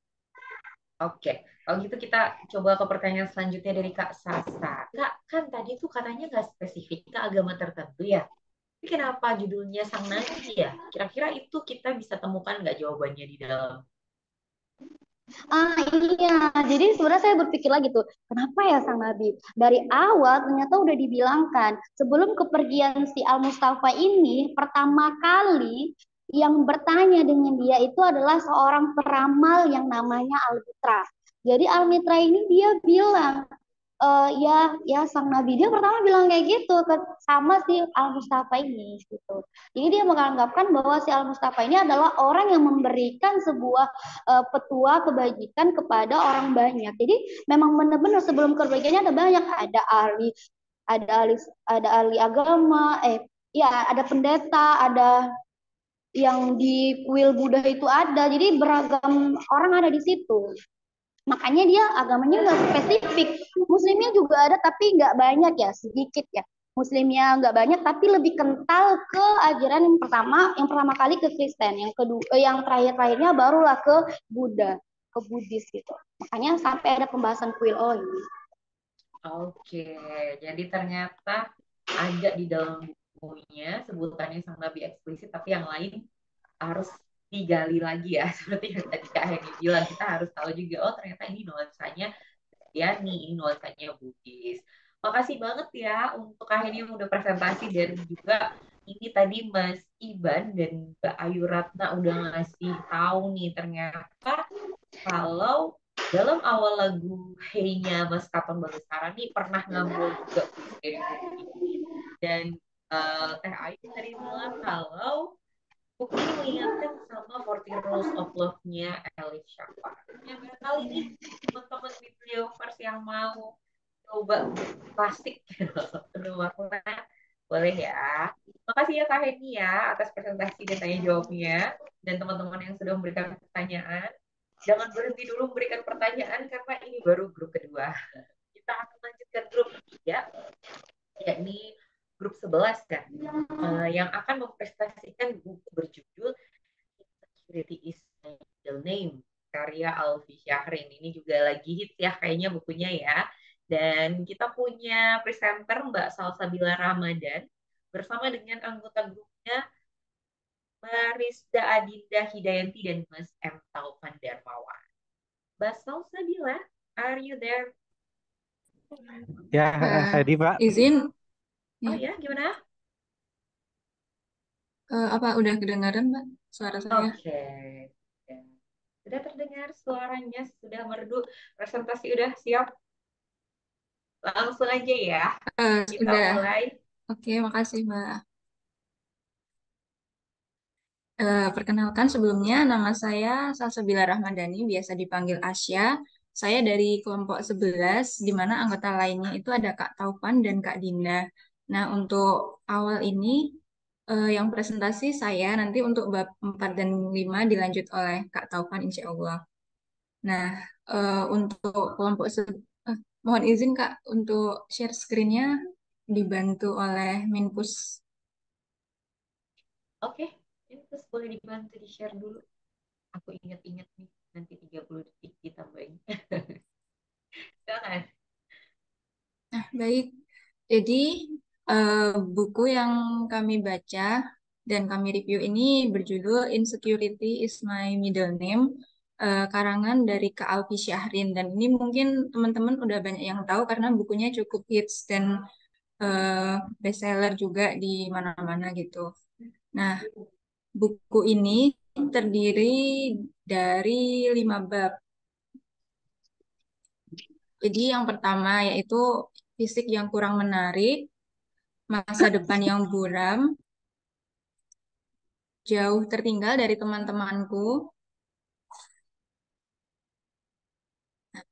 Oke, kalau gitu kita coba ke pertanyaan selanjutnya dari Kak Sasa. Kak, kan tadi tuh katanya nggak spesifik ke agama tertentu ya. Tapi kenapa judulnya Sang Nabi ya? Kira-kira itu kita bisa temukan nggak jawabannya di dalam? Ah iya, jadi sebenarnya saya berpikir lagi tuh, kenapa ya sang Nabi? Dari awal ternyata udah dibilangkan, sebelum kepergian si Al-Mustafa ini, pertama kali yang bertanya dengan dia itu adalah seorang peramal yang namanya Al-Mitra. Jadi Al-Mitra ini dia bilang, ya sang nabi dia pertama bilang kayak gitu ke sama si Al Mustafa ini gitu. Jadi dia menganggapkan bahwa si Al Mustafa ini adalah orang yang memberikan sebuah petua kebajikan kepada orang banyak. Jadi memang benar-benar sebelum kebajikannya ada banyak, ada ahli ada ahli agama, ya ada pendeta, ada yang di kuil Buddha itu ada. Jadi beragam orang ada di situ. Makanya dia agamanya nggak spesifik. Muslimnya juga ada tapi nggak banyak ya, sedikit ya. Muslimnya nggak banyak tapi lebih kental ke ajaran yang pertama kali ke Kristen, yang kedua, yang terakhirnya barulah ke Buddha, ke Buddhis gitu. Makanya sampai ada pembahasan kuil ini. Oke, jadi ternyata ada di dalam bukunya sebutannya Sang Nabi eksplisit, tapi yang lain harus digali lagi ya. Seperti yang tadi Kak Heni bilang, kita harus tahu juga, oh ternyata ini nuansanya Kristiani, ini nuansanya Buddhis. Makasih banget ya untuk Kak Heni yang udah presentasi, dan juga ini tadi Mas Iban dan Mbak Ayu Ratna udah ngasih tahu nih ternyata kalau dalam awal lagu Hey-nya Mas Katon Bagaskara nih pernah ngambil juga kuis dari buku ini. Dan Teh Ayu tadi bilang kalau buku ini mengingatkan sama 40 Rules of Love-nya Elif Shafar. Ya, barangkali nih teman-teman bibliovers yang mau coba buku klasik penuh makna, boleh ya. Makasih ya Kak Heni ya atas presentasi dan tanya jawabnya. Dan teman-teman yang sudah memberikan pertanyaan. Jangan berhenti dulu memberikan pertanyaan karena ini baru grup kedua. Kita akan lanjutkan grup ketiga, yakni grup 11 kan, yang akan mempresentasikan buku berjudul Insecurity is My Middle Name, karya Alfi Syahrin. Ini juga lagi hits ya kayaknya bukunya ya. Dan kita punya presenter Mbak Salsabila Ramadan bersama dengan anggota grupnya Marisda Adinda Hidayanti dan Mas M. Taufan Darmawan. Mbak Salsabila, are you there? Ya, Eh, Hedi Pak. izin, Oh ya, ya, gimana? apa udah kedengaran, Mbak, suara saya? Oke. Ya. Sudah terdengar suaranya, sudah merdu. Presentasi udah siap. Langsung aja ya. Kita Udah. mulai. Oke, makasih, Mbak. Perkenalkan sebelumnya, nama saya Salsabila Rahmadani, biasa dipanggil Asya. Saya dari kelompok 11, di mana anggota lainnya itu ada Kak Taufan dan Kak Dinda. Nah, untuk awal ini, yang presentasi saya nanti untuk bab 4 dan 5 dilanjut oleh Kak Taufan, insya Allah. Nah, untuk kelompok mohon izin Kak untuk share screen-nya dibantu oleh Minpus. Oke. Ini terus boleh dibantu di-share dulu. Aku ingat-ingat nih. Nanti 30 detik ditambahin. Silakan. Nah, baik. Jadi buku yang kami baca dan kami review ini berjudul Insecurity is My Middle Name, karangan dari Kak Alfi Syahrin. Dan ini mungkin teman-teman udah banyak yang tahu karena bukunya cukup hits dan bestseller juga di mana-mana gitu. Nah, buku ini terdiri dari 5 bab. Jadi yang pertama yaitu fisik yang kurang menarik, masa depan yang buram, jauh tertinggal dari teman-temanku,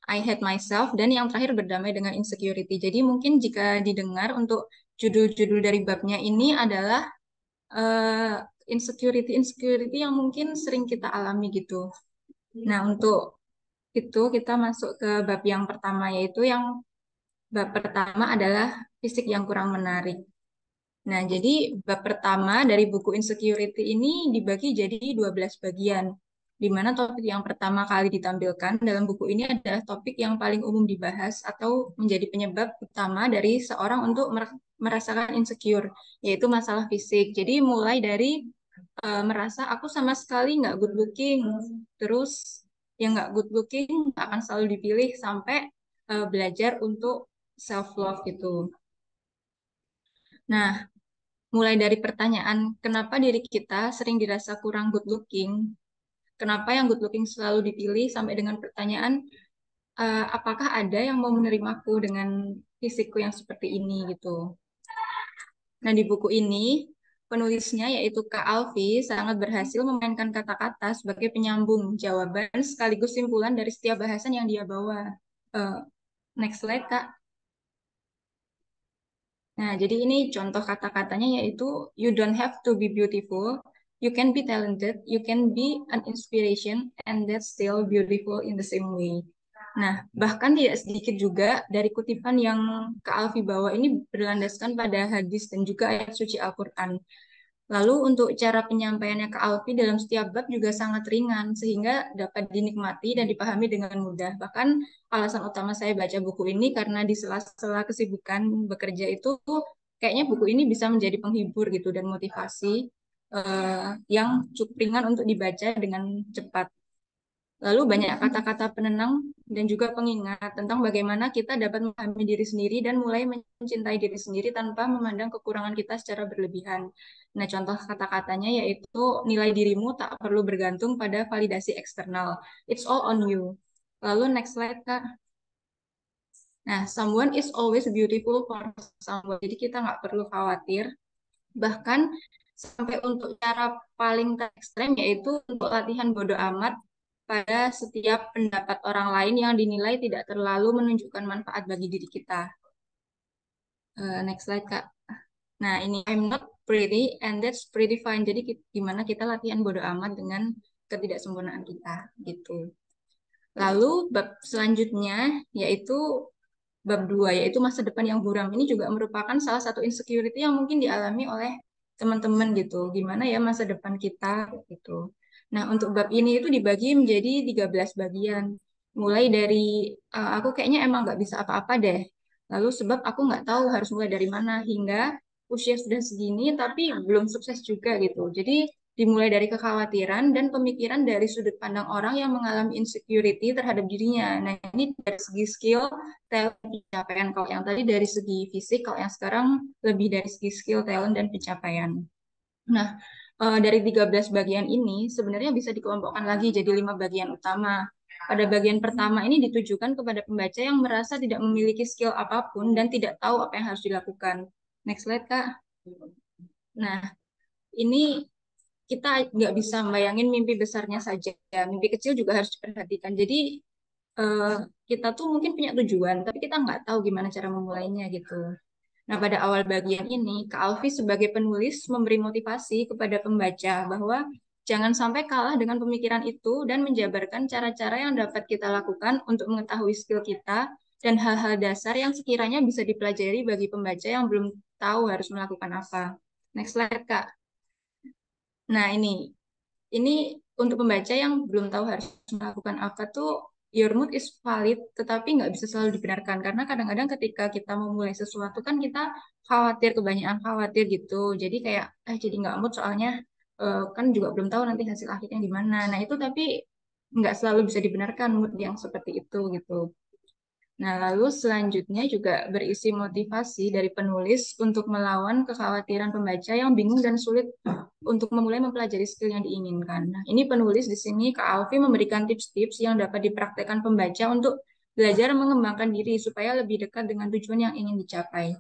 I Hate Myself, dan yang terakhir Berdamai dengan Insecurity. Jadi mungkin jika didengar untuk judul-judul dari babnya ini adalah insecurity yang mungkin sering kita alami gitu. Nah, untuk itu kita masuk ke bab yang pertama, yaitu yang bab pertama adalah fisik yang kurang menarik. Nah, jadi bab pertama dari buku Insecurity ini dibagi jadi 12 bagian, di mana topik yang pertama kali ditampilkan dalam buku ini adalah topik yang paling umum dibahas atau menjadi penyebab utama dari seorang untuk merasakan insecure, yaitu masalah fisik. Jadi mulai dari merasa aku sama sekali nggak good looking, terus yang nggak good looking akan selalu dipilih sampai belajar untuk self love gitu. Nah, mulai dari pertanyaan kenapa diri kita sering dirasa kurang good looking, kenapa yang good looking selalu dipilih, sampai dengan pertanyaan apakah ada yang mau menerimaku dengan fisikku yang seperti ini gitu. Nah, di buku ini penulisnya yaitu Kak Alfi sangat berhasil memainkan kata-kata sebagai penyambung jawaban sekaligus simpulan dari setiap bahasan yang dia bawa. Eh, Next slide, Kak. Nah, jadi ini contoh kata-katanya yaitu you don't have to be beautiful, you can be talented, you can be an inspiration, and that's still beautiful in the same way. Nah, bahkan tidak sedikit juga dari kutipan yang Kak Alfi bawa ini berlandaskan pada hadis dan juga ayat suci Al-Quran. Lalu untuk cara penyampaiannya Kak Alfi dalam setiap bab juga sangat ringan sehingga dapat dinikmati dan dipahami dengan mudah. Bahkan alasan utama saya baca buku ini karena di sela-sela kesibukan bekerja itu kayaknya buku ini bisa menjadi penghibur gitu dan motivasi yang cukup ringan untuk dibaca dengan cepat. Lalu banyak kata-kata penenang dan juga pengingat tentang bagaimana kita dapat memahami diri sendiri dan mulai mencintai diri sendiri tanpa memandang kekurangan kita secara berlebihan. Nah, contoh kata-katanya yaitu nilai dirimu tak perlu bergantung pada validasi eksternal. It's all on you. Lalu next slide, Kak. Nah, someone is always beautiful for someone. Jadi kita nggak perlu khawatir. Bahkan sampai untuk cara paling ekstrem yaitu untuk latihan bodo amat pada setiap pendapat orang lain yang dinilai tidak terlalu menunjukkan manfaat bagi diri kita. Next slide, Kak. Nah, ini I'm not pretty and that's pretty fine. Jadi gimana kita latihan bodo amat dengan ketidaksempurnaan kita gitu. Lalu bab selanjutnya yaitu bab 2 yaitu masa depan yang buram. Ini juga merupakan salah satu insecurity yang mungkin dialami oleh teman-teman gitu. Gimana ya masa depan kita gitu. Nah, untuk bab ini itu dibagi menjadi 13 bagian. Mulai dari aku kayaknya emang nggak bisa apa-apa deh. Lalu sebab aku nggak tahu harus mulai dari mana hingga usia sudah segini tapi belum sukses juga gitu. Jadi dimulai dari kekhawatiran dan pemikiran dari sudut pandang orang yang mengalami insecurity terhadap dirinya. Nah, ini dari segi skill, talent, pencapaian. Kalau yang tadi dari segi fisik, kalau yang sekarang lebih dari segi skill, talent, dan pencapaian. Nah, dari 13 bagian ini sebenarnya bisa dikelompokkan lagi jadi 5 bagian utama. Pada bagian pertama ini ditujukan kepada pembaca yang merasa tidak memiliki skill apapun dan tidak tahu apa yang harus dilakukan. Next slide, Kak. Nah, ini kita nggak bisa membayangin mimpi besarnya saja. Mimpi kecil juga harus diperhatikan. Jadi eh, kita tuh mungkin punya tujuan, tapi kita nggak tahu gimana cara memulainya gitu. Nah, pada awal bagian ini, Kak Alfi sebagai penulis memberi motivasi kepada pembaca bahwa jangan sampai kalah dengan pemikiran itu dan menjabarkan cara-cara yang dapat kita lakukan untuk mengetahui skill kita dan hal-hal dasar yang sekiranya bisa dipelajari bagi pembaca yang belum tahu harus melakukan apa. Next slide, Kak. Nah, ini untuk pembaca yang belum tahu harus melakukan apa tuh, your mood is valid, tetapi nggak bisa selalu dibenarkan. Karena kadang-kadang ketika kita memulai sesuatu kan kita khawatir, kebanyakan khawatir gitu. Jadi kayak, jadi nggak mood soalnya kan juga belum tahu nanti hasil akhirnya gimana. Nah, itu tapi nggak selalu bisa dibenarkan mood yang seperti itu gitu. Nah, lalu selanjutnya juga berisi motivasi dari penulis untuk melawan kekhawatiran pembaca yang bingung dan sulit untuk memulai mempelajari skill yang diinginkan. Nah, ini penulis di sini Kak Alfi memberikan tips-tips yang dapat dipraktekkan pembaca untuk belajar mengembangkan diri supaya lebih dekat dengan tujuan yang ingin dicapai.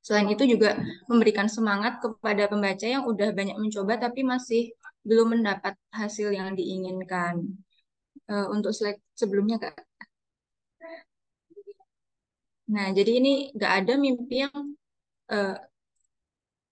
Selain itu juga memberikan semangat kepada pembaca yang udah banyak mencoba tapi masih belum mendapat hasil yang diinginkan. Untuk slide sebelumnya, Kak. Nah, jadi ini nggak ada mimpi yang eh,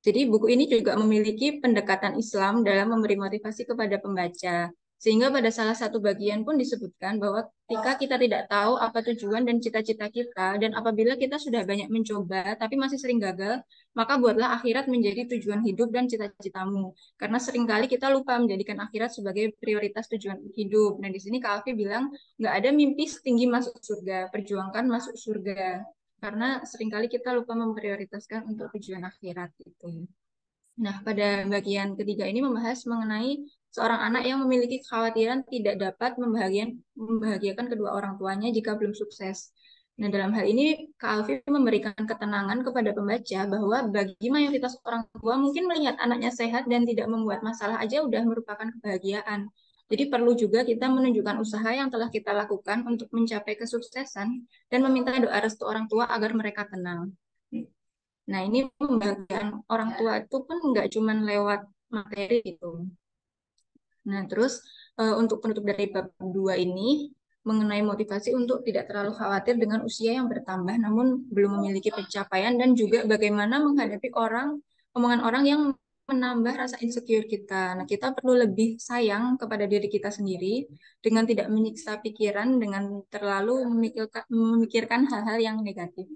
jadi buku ini juga memiliki pendekatan Islam dalam memberi motivasi kepada pembaca. Sehingga pada salah satu bagian pun disebutkan bahwa ketika kita tidak tahu apa tujuan dan cita-cita kita, dan apabila kita sudah banyak mencoba tapi masih sering gagal, maka buatlah akhirat menjadi tujuan hidup dan cita-citamu. Karena seringkali kita lupa menjadikan akhirat sebagai prioritas tujuan hidup. Nah, di sini Kak Alfi bilang, nggak ada mimpi setinggi masuk surga, perjuangkan masuk surga. Karena seringkali kita lupa memprioritaskan untuk tujuan akhirat itu. Nah, pada bagian ketiga ini membahas mengenai seorang anak yang memiliki kekhawatiran tidak dapat membahagiakan kedua orang tuanya jika belum sukses. Nah, dalam hal ini Kak Alfi memberikan ketenangan kepada pembaca bahwa bagi mayoritas orang tua mungkin melihat anaknya sehat dan tidak membuat masalah aja udah merupakan kebahagiaan. Jadi perlu juga kita menunjukkan usaha yang telah kita lakukan untuk mencapai kesuksesan dan meminta doa restu orang tua agar mereka tenang. Nah, ini pembagian orang tua itu pun nggak cuma lewat materi gitu. Nah, terus untuk penutup dari bab 2 ini mengenai motivasi untuk tidak terlalu khawatir dengan usia yang bertambah namun belum memiliki pencapaian dan juga bagaimana menghadapi omongan orang yang menambah rasa insecure kita. Nah, kita perlu lebih sayang kepada diri kita sendiri dengan tidak menyiksa pikiran dengan terlalu memikirkan hal-hal yang negatif.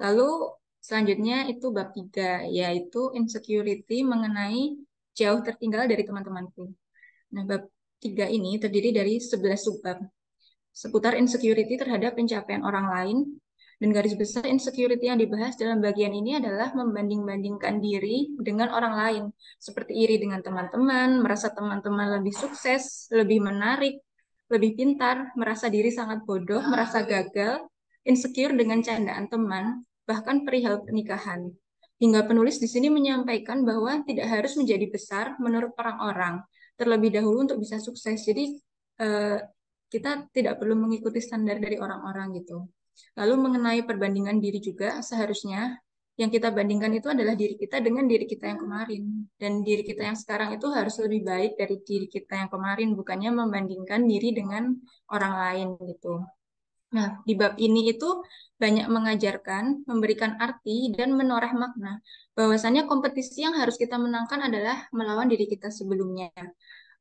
Lalu selanjutnya itu bab 3, yaitu insecurity mengenai jauh tertinggal dari teman-temanku. Nah, bab 3 ini terdiri dari 11 subbab seputar insecurity terhadap pencapaian orang lain. Dan garis besar insecurity yang dibahas dalam bagian ini adalah membanding-bandingkan diri dengan orang lain. Seperti iri dengan teman-teman, merasa teman-teman lebih sukses, lebih menarik, lebih pintar, merasa diri sangat bodoh, merasa gagal, insecure dengan candaan teman, bahkan perihal pernikahan. Hingga penulis di sini menyampaikan bahwa tidak harus menjadi besar menurut orang-orang, terlebih dahulu untuk bisa sukses. Jadi kita tidak perlu mengikuti standar dari orang-orang gitu. Lalu mengenai perbandingan diri juga, seharusnya yang kita bandingkan itu adalah diri kita dengan diri kita yang kemarin. Dan diri kita yang sekarang itu harus lebih baik dari diri kita yang kemarin, bukannya membandingkan diri dengan orang lain gitu. Nah, di bab ini itu banyak mengajarkan, memberikan arti, dan menoreh makna. Bahwasannya kompetisi yang harus kita menangkan adalah melawan diri kita sebelumnya.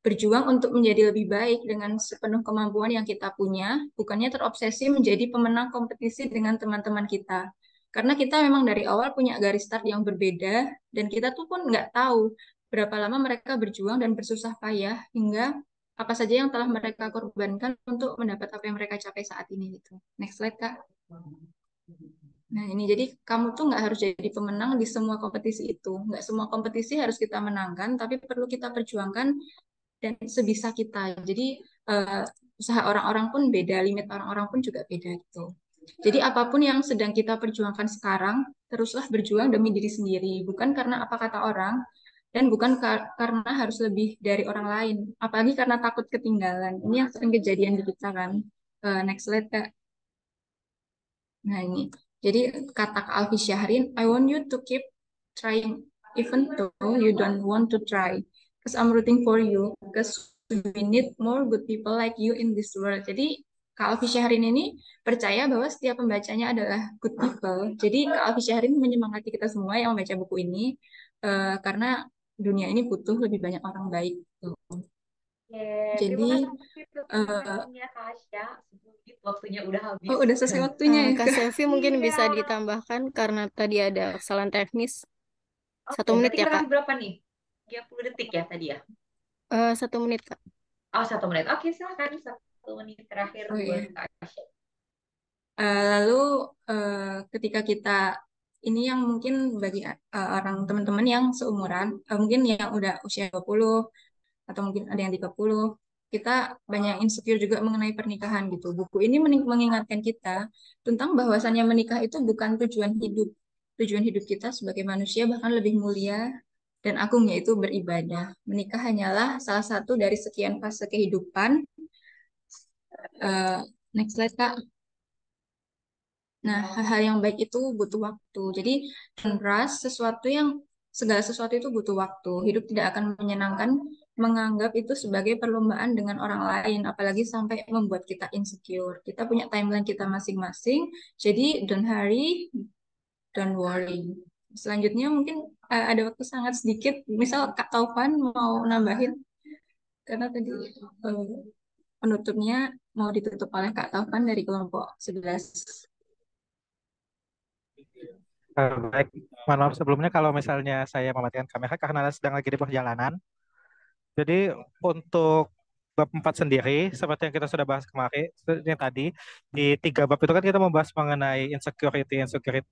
Berjuang untuk menjadi lebih baik dengan sepenuh kemampuan yang kita punya, bukannya terobsesi menjadi pemenang kompetisi dengan teman-teman kita. Karena kita memang dari awal punya garis start yang berbeda, dan kita tuh pun nggak tahu berapa lama mereka berjuang dan bersusah payah, hingga apa saja yang telah mereka korbankan untuk mendapat apa yang mereka capai saat ini gitu. Next slide, Kak. Nah, ini jadi kamu tuh nggak harus jadi pemenang di semua kompetisi itu. Nggak semua kompetisi harus kita menangkan, tapi perlu kita perjuangkan dan sebisa kita. Jadi eh, usaha orang-orang pun beda, limit orang-orang pun juga beda gitu. Jadi apapun yang sedang kita perjuangkan sekarang, teruslah berjuang demi diri sendiri, bukan karena apa kata orang dan bukan karena harus lebih dari orang lain, apalagi karena takut ketinggalan. Ini yang sering kejadian di kita kan. Next slide, Kak. Nah, ini. Jadi kata Kak Alfi Syahrin, I want you to keep trying even though you don't want to try. Because I'm rooting for you. Because we need more good people like you in this world. Jadi Kak Alfi Syahrin ini percaya bahwa setiap pembacanya adalah good people. Jadi Kak Alfi Syahrin menyemangati kita semua yang membaca buku ini karena dunia ini butuh lebih banyak orang baik. Terima Jadi kasih untuk uh, penjelasannya Kak Asya. 10 menit waktunya udah oh habis. udah selesai waktunya ya Kak Kak. Selvi mungkin Iya. bisa ditambahkan karena tadi ada kesalahan teknis. Oke, 1 menit berarti ya, kita Kak. kasih berapa nih? 30 detik ya tadi ya? 1 menit, Kak. Oh, 1 menit. Oke, silakan. 1 menit terakhir Oh buat iya. Kak Asya. Lalu ketika kita ini yang mungkin bagi orang teman-teman yang seumuran, mungkin yang udah usia 20 atau mungkin ada yang 30, kita banyak insecure juga mengenai pernikahan gitu. Buku ini mengingatkan kita tentang bahwasannya menikah itu bukan tujuan hidup. Tujuan hidup kita sebagai manusia bahkan lebih mulia dan agung yaitu beribadah. Menikah hanyalah salah satu dari sekian fase kehidupan. Next slide, Kak. Nah, hal-hal yang baik itu butuh waktu. Jadi, segala sesuatu itu butuh waktu. Hidup tidak akan menyenangkan menganggap itu sebagai perlombaan dengan orang lain, apalagi sampai membuat kita insecure. Kita punya timeline kita masing-masing, jadi don't hurry, don't worry. Selanjutnya mungkin ada waktu sangat sedikit, misal Kak Taufan mau nambahin, karena tadi eh, penutupnya mau ditutup oleh Kak Taufan dari kelompok 11. Baik, mohon maaf sebelumnya kalau misalnya saya mematikan kamera karena sedang lagi di perjalanan. Jadi untuk bab 4 sendiri, seperti yang kita sudah bahas kemarin, yang tadi, di 3 bab itu kan kita membahas mengenai insecurity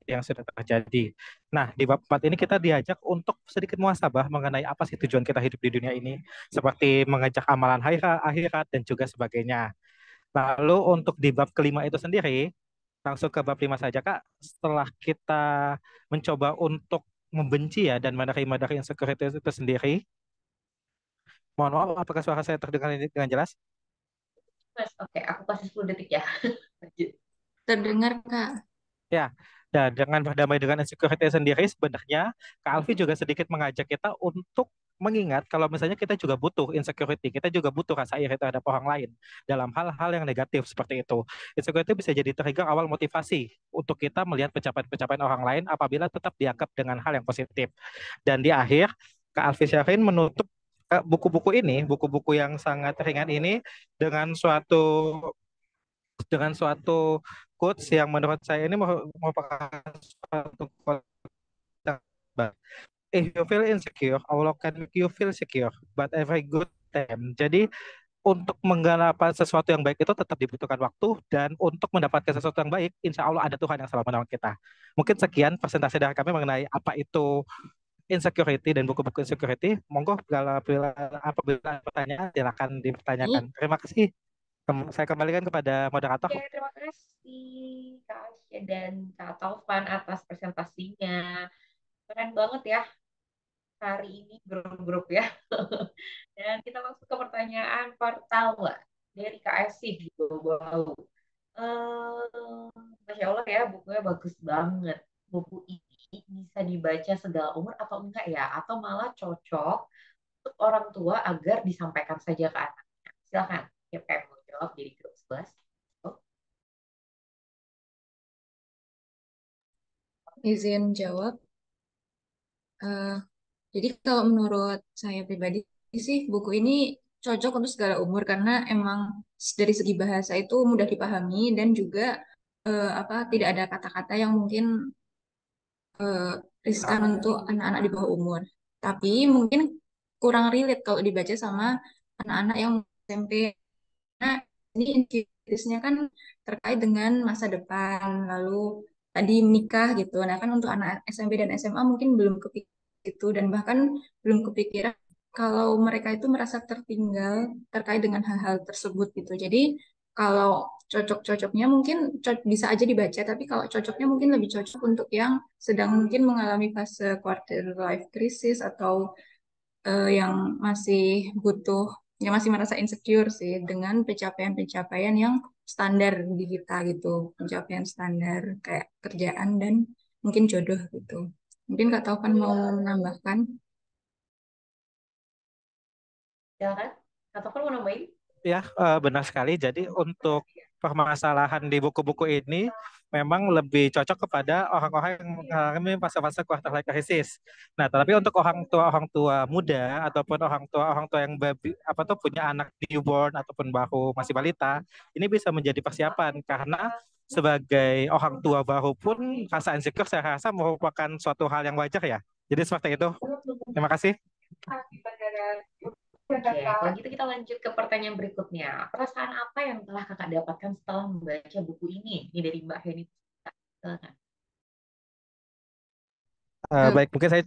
yang sudah terjadi. Nah, di bab 4 ini kita diajak untuk sedikit muhasabah mengenai apa sih tujuan kita hidup di dunia ini, seperti mengejar amalan akhirat dan juga sebagainya. Lalu untuk di bab kelima itu sendiri, langsung ke bab 5 saja, Kak. Setelah kita mencoba untuk membenci ya dan menerima dari insecurity itu sendiri, mohon maaf, apakah suara saya terdengar ini dengan jelas? Mas, oke, aku kasih 10 detik ya. Lanjut. Terdengar, Kak? Ya, dan dengan berdamai dengan insecurity sendiri, sebenarnya Kak Alfi juga sedikit mengajak kita untuk mengingat kalau misalnya kita juga butuh insecurity, kita juga butuh rasa iri terhadap orang lain dalam hal-hal yang negatif seperti itu. Insecurity bisa jadi trigger awal motivasi untuk kita melihat pencapaian-pencapaian orang lain apabila tetap dianggap dengan hal yang positif. Dan di akhir, Kak Alfi Syafrin menutup buku-buku yang sangat ringan ini dengan suatu quotes yang menurut saya ini merupakan suatu quote yang baik. If you feel insecure, Allah can make you feel secure, but every good time. Jadi untuk menggapai sesuatu yang baik itu tetap dibutuhkan waktu dan untuk mendapatkan sesuatu yang baik, insya Allah ada Tuhan yang selalu menolong kita. Mungkin sekian presentasi dari kami mengenai apa itu insecurity dan buku-buku insecurity. Monggo apabila ada pertanyaan silakan dipertanyakan. Terima kasih. Saya kembalikan kepada moderator. Oke, terima kasih Kak Asya dan Kak Taufan atas presentasinya. Keren banget ya hari ini grup-grup ya. Dan kita langsung ke pertanyaan pertama dari Kak Asih gitu. Wow. Masya Allah ya, bukunya bagus banget. Buku ini bisa dibaca segala umur atau enggak ya? Atau malah cocok untuk orang tua agar disampaikan saja ke anaknya. Silakan, siapa yang mau jawab dari grup 11? Oh, Izin jawab. Eh, jadi kalau menurut saya pribadi sih buku ini cocok untuk segala umur karena emang dari segi bahasa itu mudah dipahami dan juga tidak ada kata-kata yang mungkin eh, riskan untuk anak-anak di bawah umur. Tapi mungkin kurang relate kalau dibaca sama anak-anak yang SMP. Nah, ini intinya kan terkait dengan masa depan, lalu tadi menikah gitu. Nah, kan untuk anak SMP dan SMA mungkin belum kepikir itu dan bahkan belum kepikiran kalau mereka itu merasa tertinggal terkait dengan hal-hal tersebut gitu. Jadi kalau cocok-cocoknya mungkin bisa aja dibaca, tapi kalau cocoknya mungkin lebih cocok untuk yang sedang mungkin mengalami fase quarter life crisis atau yang masih butuh, yang masih merasa insecure sih dengan pencapaian-pencapaian yang standar di kita gitu, pencapaian standar kayak kerjaan dan mungkin jodoh gitu. Mungkin Kak Taufan mau menambahkan? silakan. Kak Taufan mau nambahin? Ya, benar sekali. Jadi untuk permasalahan di buku-buku ini memang lebih cocok kepada orang-orang yang mengalami fase-fase quarter life crisis. Nah, tetapi untuk orang tua muda ataupun orang tua yang apa tuh punya anak newborn ataupun baru masih balita, ini bisa menjadi persiapan karena sebagai orang tua baru pun rasa insecure saya rasa merupakan suatu hal yang wajar ya. Jadi seperti itu. Terima kasih. Oke, kalau gitu kita lanjut ke pertanyaan berikutnya. Perasaan apa yang telah kakak dapatkan setelah membaca buku ini? Ini dari Mbak Heni. Silakan. Eh, Baik, mungkin saya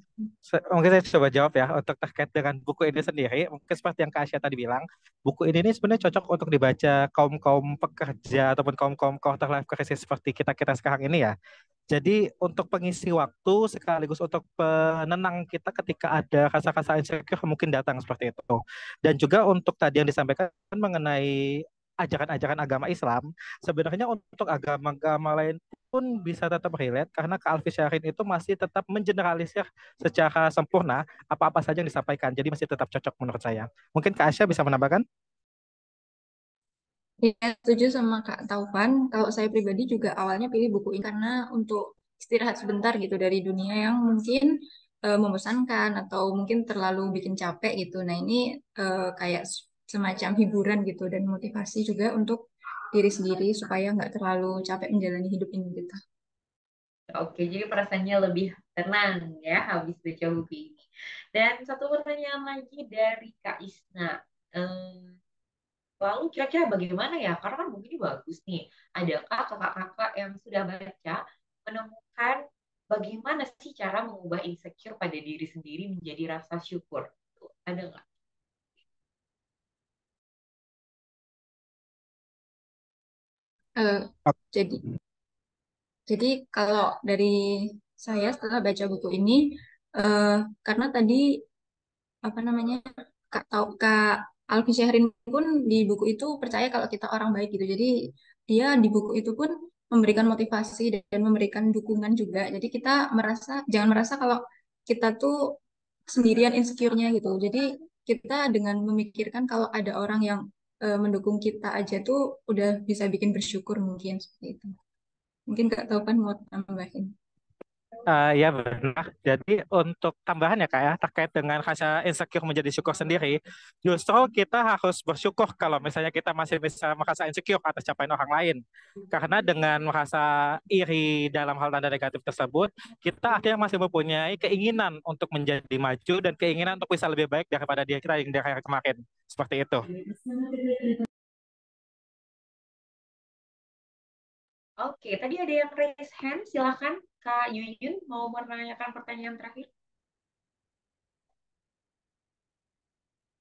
coba jawab ya untuk terkait dengan buku ini sendiri. Mungkin seperti yang Kak Asya tadi bilang, buku ini sebenarnya cocok untuk dibaca kaum kaum pekerja ataupun kaum kaum quarter life crisis seperti kita kita sekarang ini ya. Jadi untuk pengisi waktu sekaligus untuk penenang kita ketika ada rasa-rasa insecure mungkin datang seperti itu. Dan juga untuk tadi yang disampaikan mengenai ajaran-ajaran agama Islam, sebenarnya untuk agama-agama lain pun bisa tetap relate karena Kak Alfi Syahrin itu masih tetap mengeneralisir secara sempurna apa-apa saja yang disampaikan. Jadi masih tetap cocok menurut saya. Mungkin Kak Asya bisa menambahkan? Ya, setuju sama Kak Taufan. Kalau saya pribadi juga awalnya pilih buku ini karena untuk istirahat sebentar gitu dari dunia yang mungkin membosankan atau mungkin terlalu bikin capek gitu. Nah, ini kayak semacam hiburan gitu dan motivasi juga untuk diri sendiri supaya nggak terlalu capek menjalani hidup ini gitu. Oke, jadi perasaannya lebih tenang ya habis baca buku ini. Dan satu pertanyaan lagi dari Kak Isna. Eh, Lalu kira-kira bagaimana ya? Karena kan buku ini bagus nih. Adakah kakak-kakak yang sudah baca menemukan bagaimana sih cara mengubah insecure pada diri sendiri menjadi rasa syukur? Tuh, ada nggak? Eh, jadi Jadi kalau dari saya setelah baca buku ini, eh, karena tadi apa namanya Kak Alfi Syahrin pun di buku itu percaya kalau kita orang baik gitu. Jadi dia di buku itu pun memberikan motivasi dan memberikan dukungan juga. Jadi kita jangan merasa kalau kita tuh sendirian insecure-nya gitu. Jadi kita dengan memikirkan kalau ada orang yang mendukung kita aja tuh udah bisa bikin bersyukur mungkin seperti itu. Mungkin Kak Taufan mau tambahin. Ya benar. Jadi untuk tambahan ya Kak ya, terkait dengan rasa insecure menjadi syukur sendiri, justru kita harus bersyukur kalau misalnya kita masih bisa merasa insecure atas capaian orang lain. Karena dengan merasa iri dalam hal tanda negatif tersebut, kita akhirnya masih mempunyai keinginan untuk menjadi maju dan keinginan untuk bisa lebih baik daripada diri kita yang dari hari kemarin. Seperti itu. Oke, tadi ada yang raise hand. Silakan Kak Yuyun mau menanyakan pertanyaan terakhir.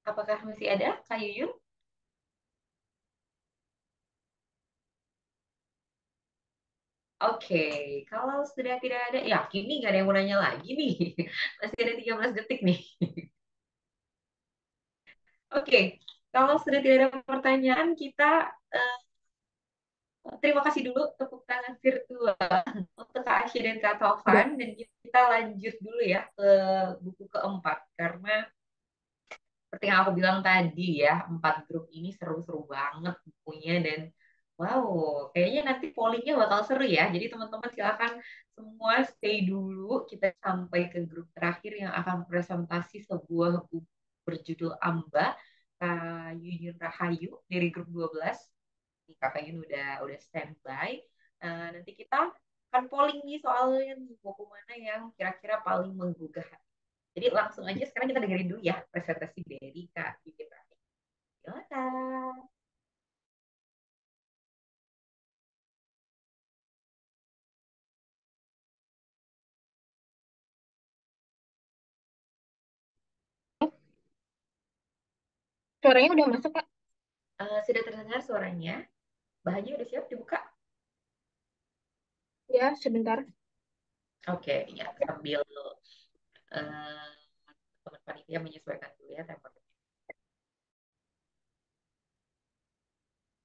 Apakah masih ada Kak Yuyun? Oke, kalau sudah tidak ada, ya kini nggak ada yang mau nanya lagi nih. Masih ada 13 detik nih. Oke, kalau sudah tidak ada pertanyaan, kita eh, terima kasih dulu tepuk tangan virtual untuk Kak Asya dan Kak Udah. Taufan. Dan kita lanjut dulu ya ke buku keempat. Karena seperti yang aku bilang tadi ya, 4 grup ini seru-seru banget bukunya. Dan wow, kayaknya nanti pollingnya bakal seru ya. Jadi teman-teman silakan semua stay dulu. Kita sampai ke grup terakhir yang akan presentasi sebuah buku berjudul Amba, Kak Yuyun Rahayu dari grup 12. Nih, Kakak Yun udah standby. Nanti kita akan polling nih soalnya nih, buku mana yang kira-kira paling menggugah hati. Jadi langsung aja sekarang kita dengerin dulu ya presentasi dari Kak Yuyun Rahayu. Silakan. Suaranya udah masuk, Kak? Sudah terdengar suaranya. Bahannya udah siap dibuka? Ya, sebentar. Oke, ya sambil eh, teman panitia menyesuaikan dulu ya temponya.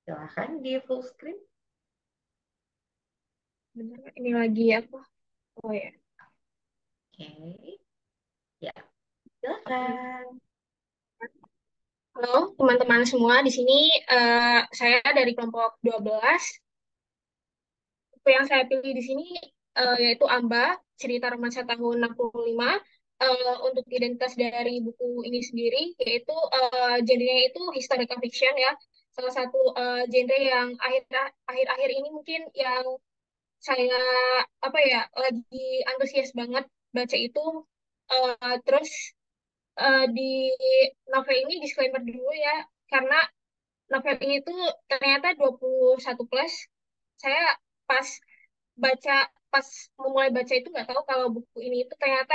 Silahkan di full screen. Bentar, Kak. Ini lagi apa? Oh ya. Oke, ya silakan. Halo, teman-teman semua. Di sini saya dari kelompok 12. Buku yang saya pilih di sini yaitu Amba, cerita romansa tahun 65. Untuk identitas dari buku ini sendiri, yaitu genrenya itu historical fiction ya. Salah satu genre yang akhir-akhir ini mungkin yang saya apa ya lagi antusias banget baca itu. Terus di novel ini disclaimer dulu ya, karena novel ini tuh ternyata 21 plus. Saya pas baca pas memulai baca itu nggak tahu kalau buku ini itu ternyata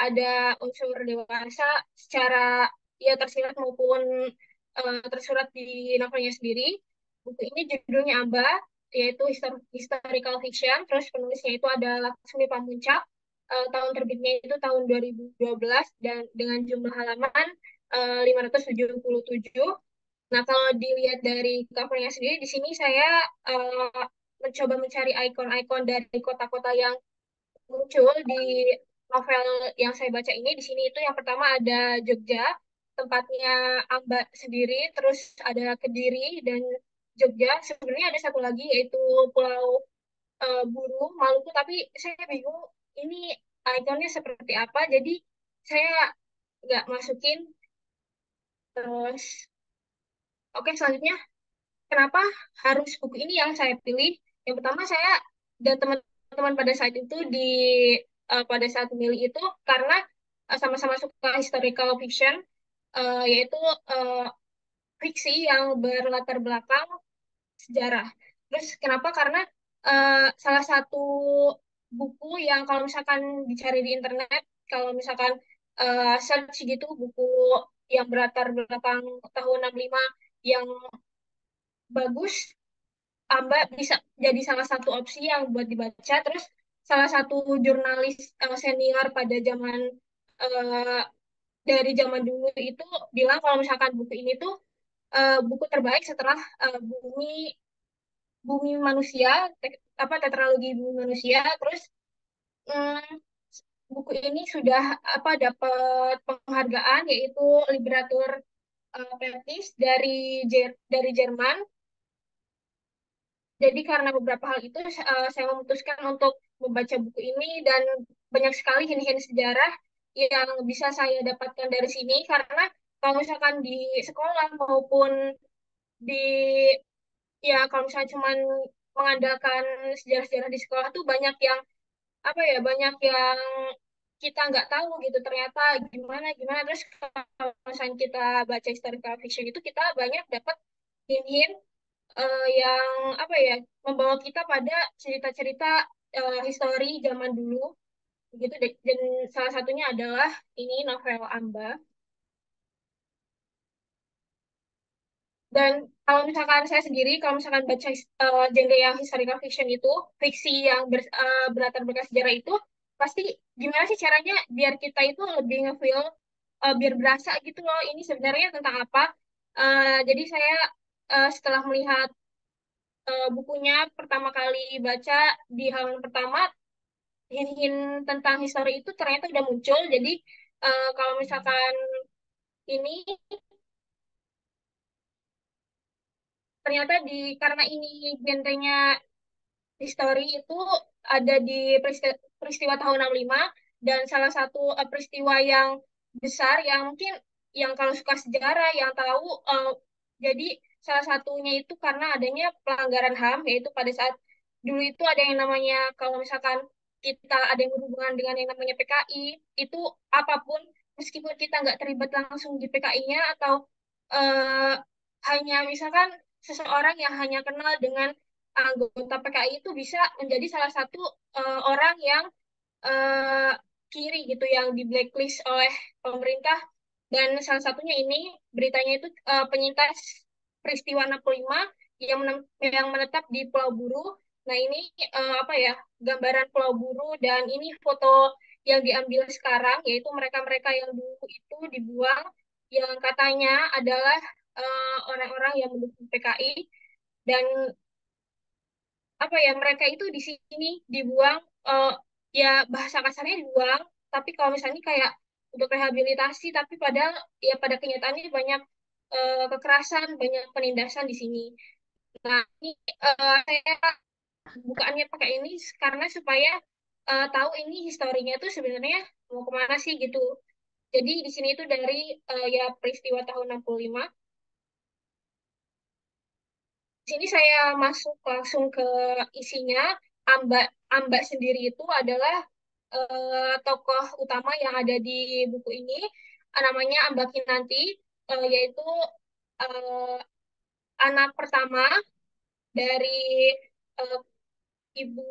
ada unsur dewasa secara ya tersirat maupun tersurat di novelnya sendiri. Buku ini judulnya Amba, yaitu historical fiction. Terus penulisnya itu adalah Laksmi Pamuncak. Tahun terbitnya itu tahun 2012 dan dengan jumlah halaman 577. Nah, kalau dilihat dari covernya sendiri, di sini saya mencoba mencari ikon-ikon dari kota-kota yang muncul di novel yang saya baca ini. Di sini itu yang pertama ada Jogja, tempatnya Amba sendiri, terus ada Kediri dan Jogja. Sebenarnya ada satu lagi yaitu Pulau Buru, Maluku, tapi saya bingung ini ikonnya seperti apa, jadi saya nggak masukin. Terus, oke, selanjutnya kenapa harus buku ini yang saya pilih? Yang pertama saya dan teman-teman pada saat itu pada saat memilih itu karena sama-sama suka historical fiction, yaitu eh, fiksi yang berlatar belakang sejarah. Terus kenapa? Karena salah satu buku yang kalau misalkan dicari di internet, kalau misalkan search gitu buku yang berlatar belakang tahun 65 yang bagus, Amba bisa jadi salah satu opsi yang buat dibaca. Terus salah satu jurnalis senior pada eh, dari zaman dulu itu bilang kalau misalkan buku ini tuh buku terbaik setelah Bumi Bumi Manusia, tetralogi Bumi Manusia. Terus mm, buku ini sudah dapat penghargaan yaitu Liberatur Petis dari Jerman. Jadi karena beberapa hal itu saya memutuskan untuk membaca buku ini dan banyak sekali hint-hint sejarah yang bisa saya dapatkan dari sini karena kalau misalkan di sekolah maupun di kalau misalnya cuman mengandalkan sejarah-sejarah di sekolah tuh banyak yang banyak yang kita nggak tahu gitu ternyata gimana gimana. Terus kalau misalnya kita baca historical fiction itu kita banyak dapat hint-hint yang membawa kita pada cerita-cerita histori zaman dulu gitu deh. Dan salah satunya adalah ini novel Amba. Dan kalau misalkan saya sendiri, kalau misalkan baca genre yang historical fiction itu, fiksi yang berlatar belakang sejarah itu, pasti gimana sih caranya biar kita itu lebih nge-feel, biar berasa gitu loh, ini sebenarnya tentang apa. Jadi saya setelah melihat bukunya pertama kali baca di halaman pertama, hint-hint tentang histori itu ternyata udah muncul. Jadi kalau misalkan ini ternyata karena ini genrenya history itu ada di peristiwa tahun 65 dan salah satu peristiwa yang besar yang mungkin yang kalau suka sejarah yang tahu jadi salah satunya itu karena adanya pelanggaran HAM yaitu pada saat dulu itu ada yang namanya kalau misalkan kita ada yang berhubungan dengan yang namanya PKI itu apapun meskipun kita nggak terlibat langsung di PKI-nya atau eh, hanya misalkan seseorang yang hanya kenal dengan anggota PKI itu bisa menjadi salah satu orang yang eh, kiri gitu yang di blacklist oleh pemerintah dan salah satunya ini beritanya itu penyintas peristiwa 65 yang menetap di Pulau Buru. Nah ini gambaran Pulau Buru dan ini foto yang diambil sekarang yaitu mereka-mereka yang dulu itu dibuang yang katanya adalah orang-orang yang mendukung PKI dan mereka itu di sini dibuang eh, ya bahasa kasarnya dibuang tapi kalau misalnya kayak untuk rehabilitasi tapi padahal ya pada kenyataannya banyak kekerasan banyak penindasan di sini. Nah ini saya bukaannya pakai ini karena supaya tahu ini historinya tuh sebenarnya mau kemana sih gitu. Jadi di sini itu dari ya peristiwa tahun 65. Sini saya masuk langsung ke isinya. Amba Amba sendiri itu adalah tokoh utama yang ada di buku ini. Namanya Amba Kinanti, yaitu eh, anak pertama dari eh, ibu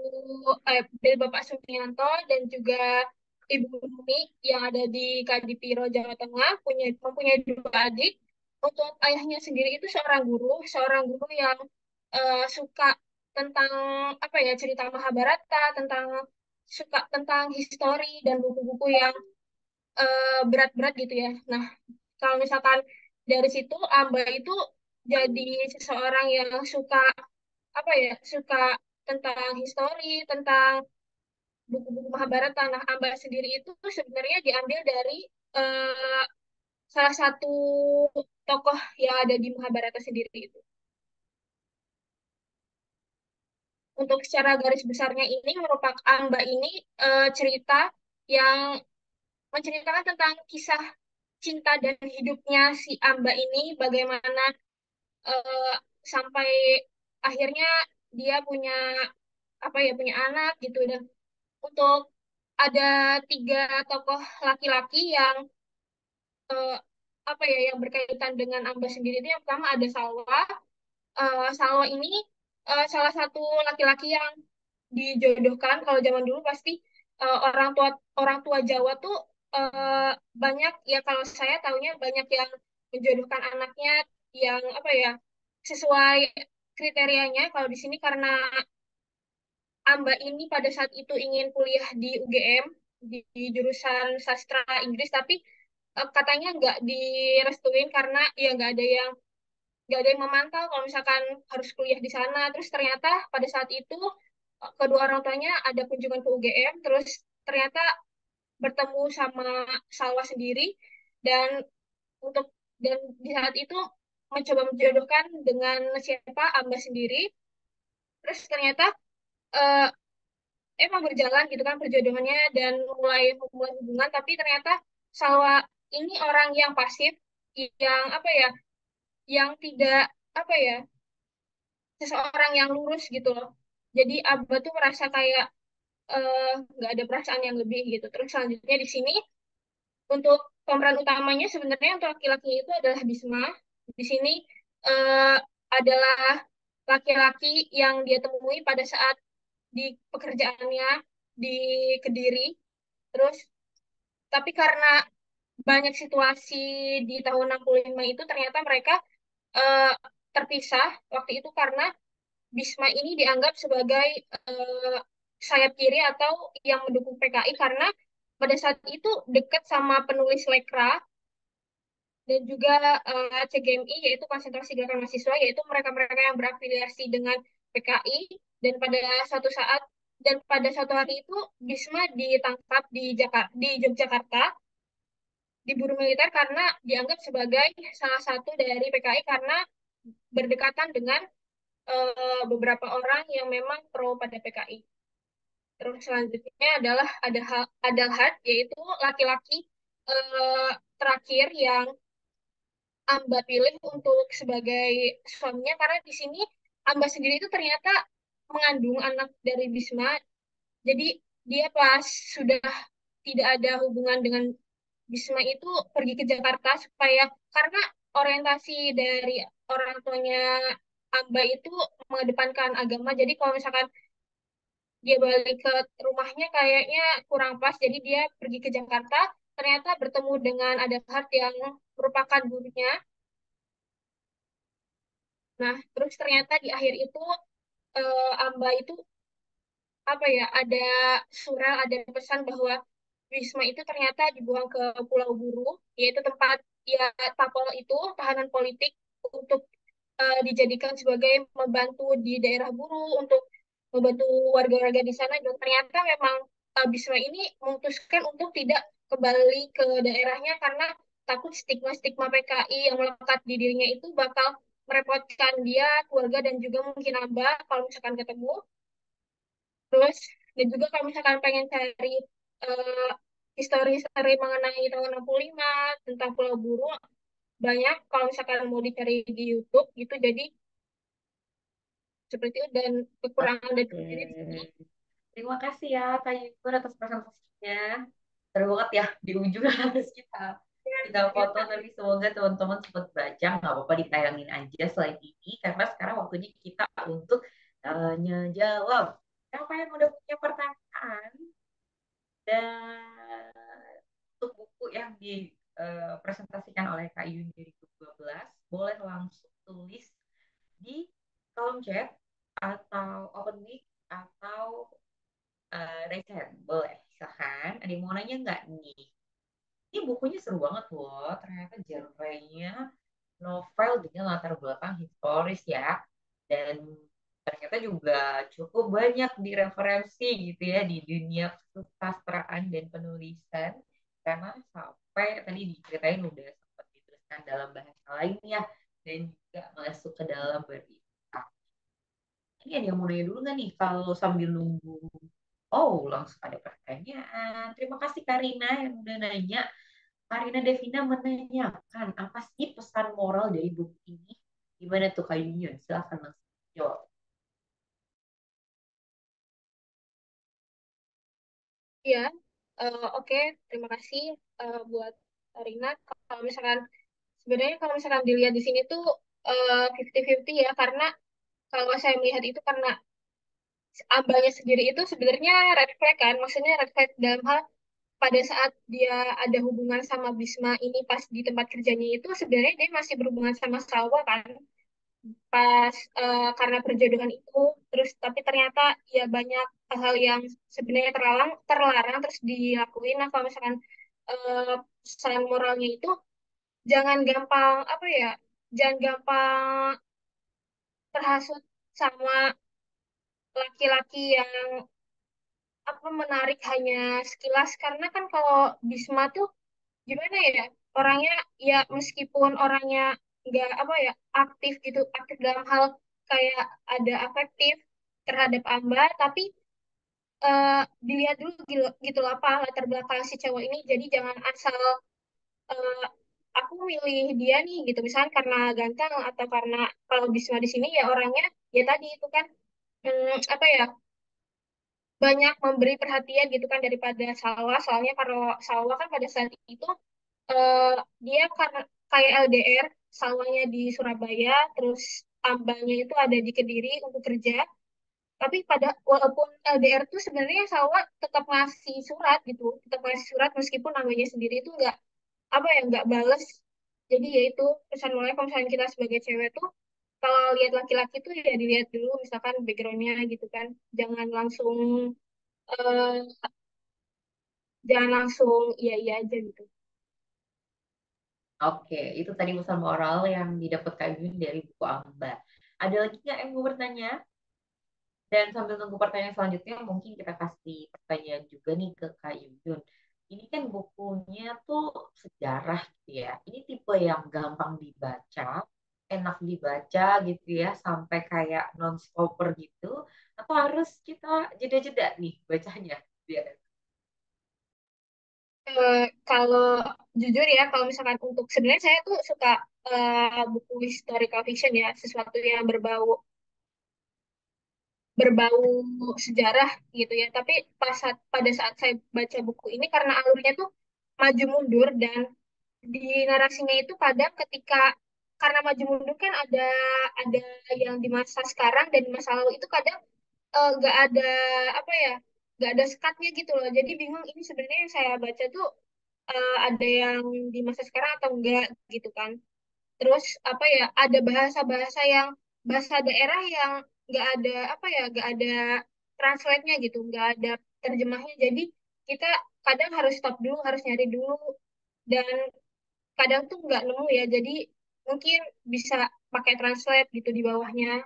dari Bapak Sumianto dan juga Ibu Numi yang ada di Kadipiro, Jawa Tengah, mempunyai dua adik. Untuk ayahnya sendiri itu seorang guru yang suka tentang cerita Mahabharata, suka tentang histori dan buku-buku yang berat-berat gitu ya. Nah, kalau misalkan dari situ Amba itu jadi seseorang yang suka suka tentang histori, tentang buku-buku Mahabharata. Nah, Amba sendiri itu sebenarnya diambil dari eh, salah satu tokoh yang ada di Mahabharata sendiri itu. Untuk secara garis besarnya ini merupakan Amba ini cerita yang menceritakan tentang kisah cinta dan hidupnya si Amba ini, bagaimana eh, sampai akhirnya dia punya apa ya, punya anak gitu. Dan untuk ada tiga tokoh laki-laki yang eh, apa ya, yang berkaitan dengan Amba sendiri itu, yang pertama ada Salwa. Salwa ini salah satu laki-laki yang dijodohkan. Kalau zaman dulu pasti orang tua Jawa tuh eh, banyak ya, kalau saya tahunya banyak yang menjodohkan anaknya yang apa ya, sesuai kriterianya. Kalau di sini karena Amba ini pada saat itu ingin kuliah di UGM di jurusan sastra Inggris, tapi katanya nggak direstuin karena ya nggak ada yang memantau kalau misalkan harus kuliah di sana. Terus ternyata pada saat itu kedua orang tuanya ada kunjungan ke UGM, terus ternyata bertemu sama Salwa sendiri, dan untuk dan di saat itu mencoba menjodohkan dengan siapa, Amba sendiri. Terus ternyata eh, emang berjalan gitu kan perjodohannya, dan mulai memulai hubungan, tapi ternyata Salwa ini orang yang pasif, yang apa ya, yang tidak apa ya, seseorang yang lurus gitu loh. Jadi Abba tuh merasa kayak nggak ada perasaan yang lebih gitu. Terus selanjutnya di sini untuk pemeran utamanya sebenarnya untuk laki-laki itu adalah Bisma. Di sini eh, adalah laki-laki yang dia temui pada saat di pekerjaannya di Kediri. Terus tapi karena banyak situasi di tahun 65 itu, ternyata mereka eh, terpisah waktu itu karena Bisma ini dianggap sebagai eh, sayap kiri atau yang mendukung PKI, karena pada saat itu dekat sama penulis Lekra dan juga CGMI, yaitu konsentrasi gerakan mahasiswa, yaitu mereka-mereka yang berafiliasi dengan PKI. dan pada suatu saat pada suatu hari itu Bisma ditangkap di Yogyakarta, diburu militer karena dianggap sebagai salah satu dari PKI karena berdekatan dengan beberapa orang yang memang pro pada PKI. Terus selanjutnya adalah ada Had, yaitu laki-laki terakhir yang Amba pilih untuk sebagai suaminya, karena di sini Amba sendiri itu ternyata mengandung anak dari Bisma. Jadi dia pas sudah tidak ada hubungan dengan Bisma itu pergi ke Jakarta supaya, karena orientasi dari orang tuanya Amba itu mengedepankan agama. Jadi kalau misalkan dia balik ke rumahnya kayaknya kurang pas, jadi dia pergi ke Jakarta, ternyata bertemu dengan ada Hart yang merupakan gurunya. Nah, terus ternyata di akhir itu Amba itu apa ya, ada surel, ada pesan bahwa Wisma itu ternyata dibuang ke Pulau Buru, yaitu tempat ya tapol itu tahanan politik, untuk dijadikan sebagai membantu di daerah Buru, untuk membantu warga-warga di sana. Dan ternyata memang Bisma ini memutuskan untuk tidak kembali ke daerahnya karena takut stigma-stigma PKI yang melekat di dirinya itu bakal merepotkan dia, keluarga, dan juga mungkin Amba kalau misalkan ketemu. Terus dan juga kalau misalkan pengen cari eh, histori-histori mengenai tahun 65 tentang Pulau Buru, banyak kalau misalkan mau dicari di YouTube gitu. Jadi seperti itu, dan kekurangan dan kelebihannya di sini. Oke. Terima kasih ya Kak Yusuf atas presentasinya. Seru banget ya, di ujung harus kita foto, tapi semoga teman-teman sempat baca, nggak apa-apa ditayangin aja slide ini, karena sekarang waktunya kita untuk tanya jawab. Siapa yang udah punya pertanyaan? Dan untuk buku yang dipresentasikan oleh Kak Yuni dari grup 12, boleh langsung tulis di kolom chat atau open mic atau raise hand. Boleh, silahkan. Ada yang mau nanya nggak nih? Ini bukunya seru banget loh. Ternyata genre-nya novel dengan latar belakang historis ya. Dan ternyata juga cukup banyak direferensi gitu ya di dunia kesusastraan dan penulisan karena sampai tadi diceritain udah sempat dituliskan dalam bahasa lain ya dan juga masuk ke dalam berita. Ini ada yang mau nanya dulu nggak nih kalau sambil nunggu? Oh, langsung ada pertanyaan. Terima kasih Karina yang udah nanya. Karina Devina menanyakan apa sih pesan moral dari buku ini? Gimana tuh Kak Yuyun? Silahkan langsung jawab. Ya, oke, terima kasih buat Rina. Kalau misalkan sebenarnya kalau misalkan dilihat di sini tuh 50-50 ya, karena kalau saya melihat itu karena Ambanya sendiri itu sebenarnya red flag kan, maksudnya red flag dalam hal pada saat dia ada hubungan sama Bisma ini pas di tempat kerjanya itu sebenarnya dia masih berhubungan sama Salwa kan, pas karena perjodohan itu, terus tapi ternyata ya banyak hal-hal yang sebenarnya terlarang terlarang terus dilakuin. Nah kalau misalkan pesan moralnya itu jangan gampang apa ya, jangan gampang terhasut sama laki-laki yang apa menarik hanya sekilas, karena kan kalau Bisma tuh gimana ya, orangnya ya meskipun orangnya nggak apa ya aktif gitu, aktif dalam hal kayak ada afektif terhadap Amba, tapi dilihat dulu gitu, gitu apa latar belakang si cowok ini. Jadi jangan asal eh, aku milih dia nih gitu misalnya karena ganteng atau karena, kalau Bisma di sini ya orangnya ya tadi itu kan apa ya, banyak memberi perhatian gitu kan daripada Salwa. Soalnya kalau Salwa kan pada saat itu eh, dia karena kayak LDR, Salwanya di Surabaya, terus Ambanya itu ada di Kediri untuk kerja. Tapi pada walaupun LDR tuh sebenarnya Salwa tetap ngasih surat gitu, tetap ngasih surat meskipun namanya sendiri itu nggak apa ya nggak bales. Jadi ya itu pesan mulai kalau misalnya kita sebagai cewek tuh kalau lihat laki-laki tuh ya dilihat dulu misalkan backgroundnya gitu kan, jangan langsung eh, jangan langsung iya iya aja gitu. Oke, itu tadi pesan moral yang didapat Kak Yuyun dari buku Amba. Ada lagi nggak yang mau bertanya? Dan sambil tunggu pertanyaan selanjutnya, mungkin kita kasih pertanyaan juga nih ke Kak Yuyun. Ini kan bukunya tuh sejarah gitu ya. Ini tipe yang gampang dibaca, enak dibaca gitu ya, sampai kayak non-stopper gitu. Atau harus kita jeda-jeda nih bacanya? Biar Kalau jujur ya, kalau misalkan untuk sebenarnya saya tuh suka buku historical fiction ya, sesuatu yang berbau berbau sejarah gitu ya. Tapi pada saat saya baca buku ini karena alurnya tuh maju mundur dan di narasinya itu kadang ketika karena maju mundur kan ada yang di masa sekarang dan di masa lalu itu kadang nggak ada apa ya, nggak ada sekatnya gitu loh. Jadi bingung ini sebenarnya yang saya baca tuh ada yang di masa sekarang atau enggak gitu kan. Terus apa ya, ada bahasa-bahasa yang bahasa daerah yang nggak ada apa ya, nggak ada translate-nya gitu, nggak ada terjemahnya. Jadi kita kadang harus stop dulu, harus nyari dulu, dan kadang tuh nggak nemu ya. Jadi mungkin bisa pakai translate gitu di bawahnya.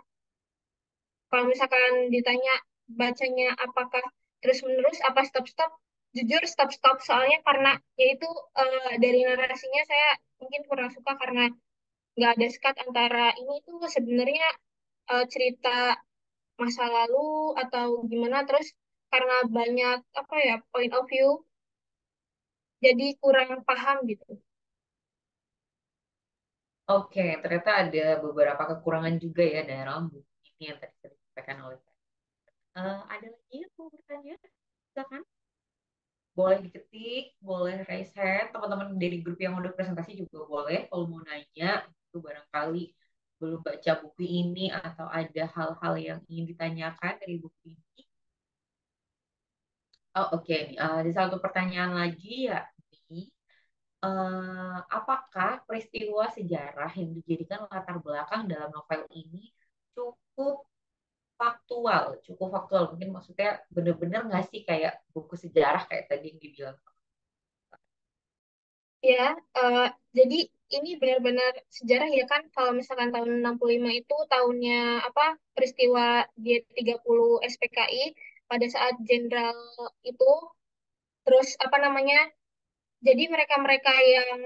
Kalau misalkan ditanya bacanya apakah terus-menerus apa stop-stop, jujur stop-stop, soalnya karena yaitu dari narasinya saya mungkin kurang suka karena nggak ada sekat antara ini tuh sebenarnya cerita masa lalu atau gimana, terus karena banyak apa ya point of view jadi kurang paham gitu. oke, ternyata ada beberapa kekurangan juga ya dalam buku ini yang tadi sudah disampaikan oleh Kak. Ada lagi yang mau bertanya? Silakan. Boleh diketik, boleh raise hand. Teman-teman dari grup yang udah presentasi juga boleh. Kalau mau nanya, itu barangkali belum baca buku ini atau ada hal-hal yang ingin ditanyakan dari buku ini. Oh, oke. Ada satu pertanyaan lagi ya. Apakah peristiwa sejarah yang dijadikan latar belakang dalam novel ini cukup faktual? Cukup faktual. Mungkin maksudnya bener-bener nggak sih kayak buku sejarah kayak tadi yang dibilang. Ya, jadi ini benar-benar sejarah ya kan. Kalau misalkan tahun 65 itu tahunnya apa peristiwa G30 SPKI pada saat jenderal itu terus apa namanya? Jadi mereka-mereka yang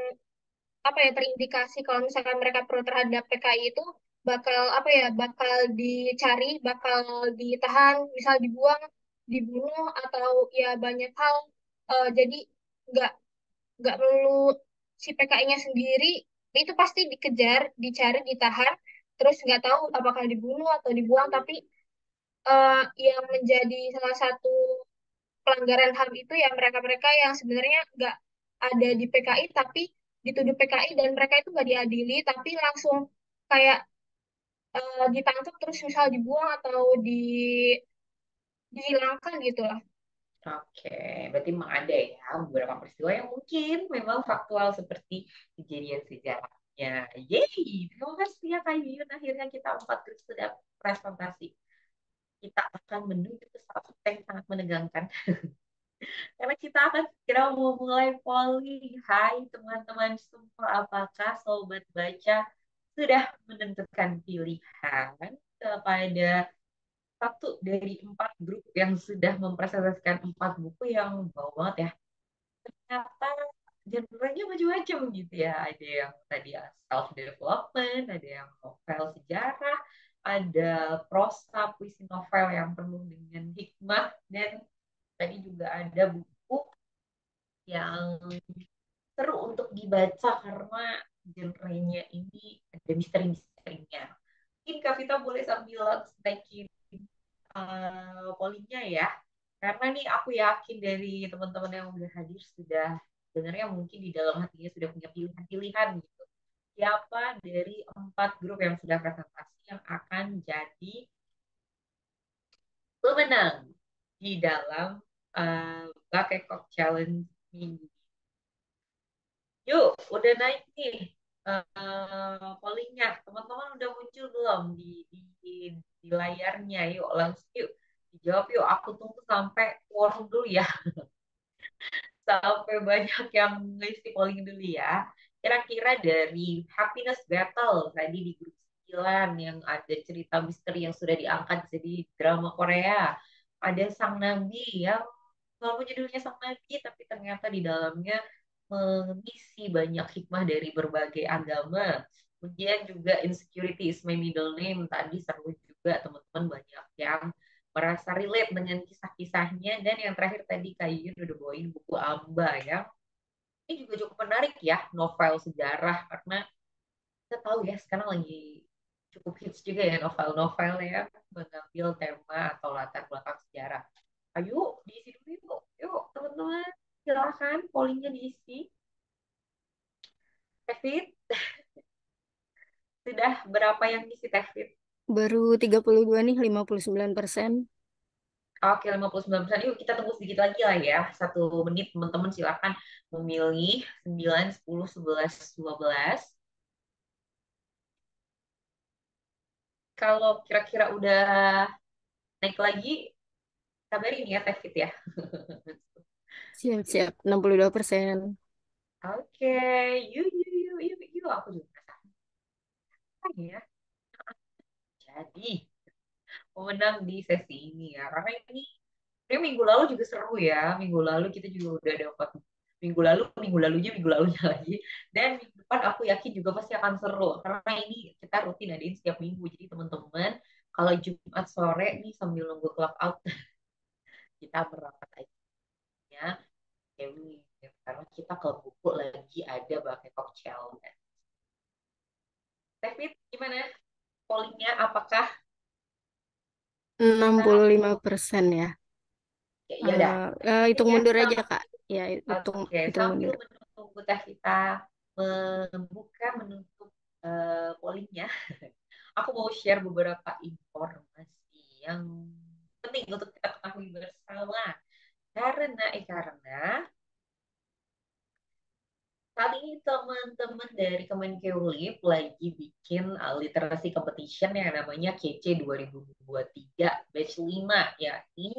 apa ya terindikasi kalau misalkan mereka pro terhadap PKI itu bakal apa ya bakal dicari, bakal ditahan, misal dibuang, dibunuh atau ya banyak hal. Jadi nggak nggak perlu si PKI-nya sendiri itu pasti dikejar, dicari, ditahan, terus nggak tahu apakah dibunuh atau dibuang, tapi yang menjadi salah satu pelanggaran HAM itu ya mereka-mereka yang sebenarnya nggak ada di PKI tapi dituduh PKI dan mereka itu nggak diadili tapi langsung kayak ditangkap terus misal dibuang atau dihilangkan gitu lah. Oke, berarti memang ada ya beberapa peristiwa yang mungkin memang faktual seperti kejadian sejarahnya. Yeay, terima kasih ya Kak Yuyun. Akhirnya kita empat grup sudah presentasi. Kita akan menuju ke satu yang sangat menegangkan. Karena kita akan segera memulai polling. Hai teman-teman semua, apakah sobat baca sudah menentukan pilihan kepada satu dari empat grup yang sudah mempresentasikan empat buku yang bau banget ya. Ternyata genre-nya macam-macam gitu ya. Ada yang tadi ya self development, ada yang novel sejarah, ada prosa puisi novel yang penuh dengan hikmah, dan tadi juga ada buku yang seru untuk dibaca karena genre-nya ini ada misteri-misterinya. Mungkin Kak Vita boleh sambil naikin pollingnya ya. Karena nih aku yakin dari teman-teman yang udah hadir sudah sebenarnya mungkin di dalam hatinya sudah punya pilihan-pilihan gitu. Siapa dari empat grup yang sudah presentasi yang akan jadi pemenang di dalam Bakekok Challenge minggu. Yuk, udah naik nih pollingnya. Teman-teman udah muncul belum di layarnya? Yuk, langsung yuk. Dijawab yuk. Aku tunggu sampai quorum dulu ya. Sampai banyak yang ngisi polling dulu ya. Kira-kira dari Happiness Battle tadi di grup 9 yang ada cerita misteri yang sudah diangkat jadi drama Korea. Ada Sang Nabi yang walaupun judulnya Sang Nabi tapi ternyata di dalamnya mengisi banyak hikmah dari berbagai agama. Kemudian juga Insecurity is My Middle Name. Tadi seru juga teman-teman banyak yang merasa relate dengan kisah-kisahnya. Dan yang terakhir tadi Kak Yuyun udah bawain buku Amba ya. Ini juga cukup menarik ya, novel sejarah. Karena kita tahu ya sekarang lagi cukup hits juga ya novel-novel ya. Mengambil tema atau latar belakang sejarah. Ayo diisi dulu yuk. Yuk teman-teman. Silahkan pollingnya diisi. David, sudah berapa yang diisi David? Baru 32 nih, 59%. Oke, 59%. Yuk kita tunggu sedikit lagi lah ya. 1 menit teman-teman silakan memilih 9, 10, 11, 12. Kalau kira-kira udah naik lagi, kabarin ya David ya. Siap-siap, 62%. Oke, yuk, yuk, yuk, yuk, yuk. Aku juga penasaran ya. Jadi, pemenang di sesi ini ya. Karena ini minggu lalu juga seru ya. Minggu lalu kita juga udah dapat minggu lalunya lagi. Dan minggu depan aku yakin juga pasti akan seru. Karena ini kita rutin adain setiap minggu. Jadi teman-teman, kalau Jumat sore nih sambil nunggu clock out, kita merapat aja ya. Dewi, karena kita ke buku lagi ada pakai cocktail. David, gimana pollingnya? Apakah kita 65% ya. ya udah Hitung ya mundur aja, sama. Kak. Ya, Oke, hitung sambil mundur. menunggu teh kita membuka menutup pollingnya, aku mau share beberapa informasi yang penting untuk kita ketahui bersama. Karena saat ini teman-teman dari Kemenkeu lagi bikin literasi competition yang namanya KC 2023 batch 5, yakni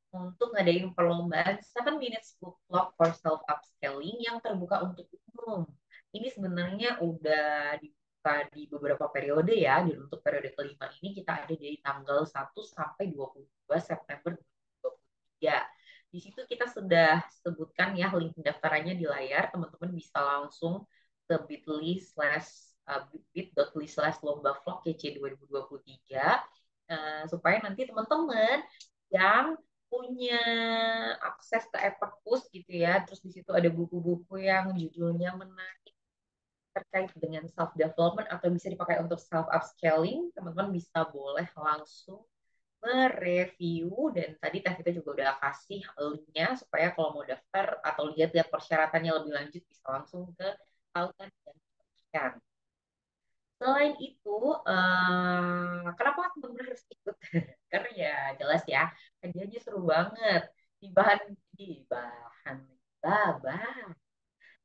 untuk ngadain perlombaan 7 minutes book club for self upscaling yang terbuka untuk umum. Ini sebenarnya udah dibuka di beberapa periode ya, dan untuk periode kelima ini kita ada dari tanggal 1 sampai 22 September 2023. Di situ kita sudah sebutkan ya link pendaftarannya di layar, teman-teman bisa langsung ke bit.ly/lomba vlog KC 2023 supaya nanti teman-teman yang punya akses ke e-perpus gitu ya. Terus di situ ada buku-buku yang judulnya menarik terkait dengan self development atau bisa dipakai untuk self upscaling. Teman-teman bisa boleh langsung mereview dan tadi Teh kita juga udah kasih linknya supaya kalau mau daftar atau lihat-lihat persyaratannya lebih lanjut bisa langsung ke tautan dan pendidikan. Selain itu, kenapa teman-teman harus ikut? Karena ya jelas ya, hadiahnya seru banget. Di bahan di bahan babah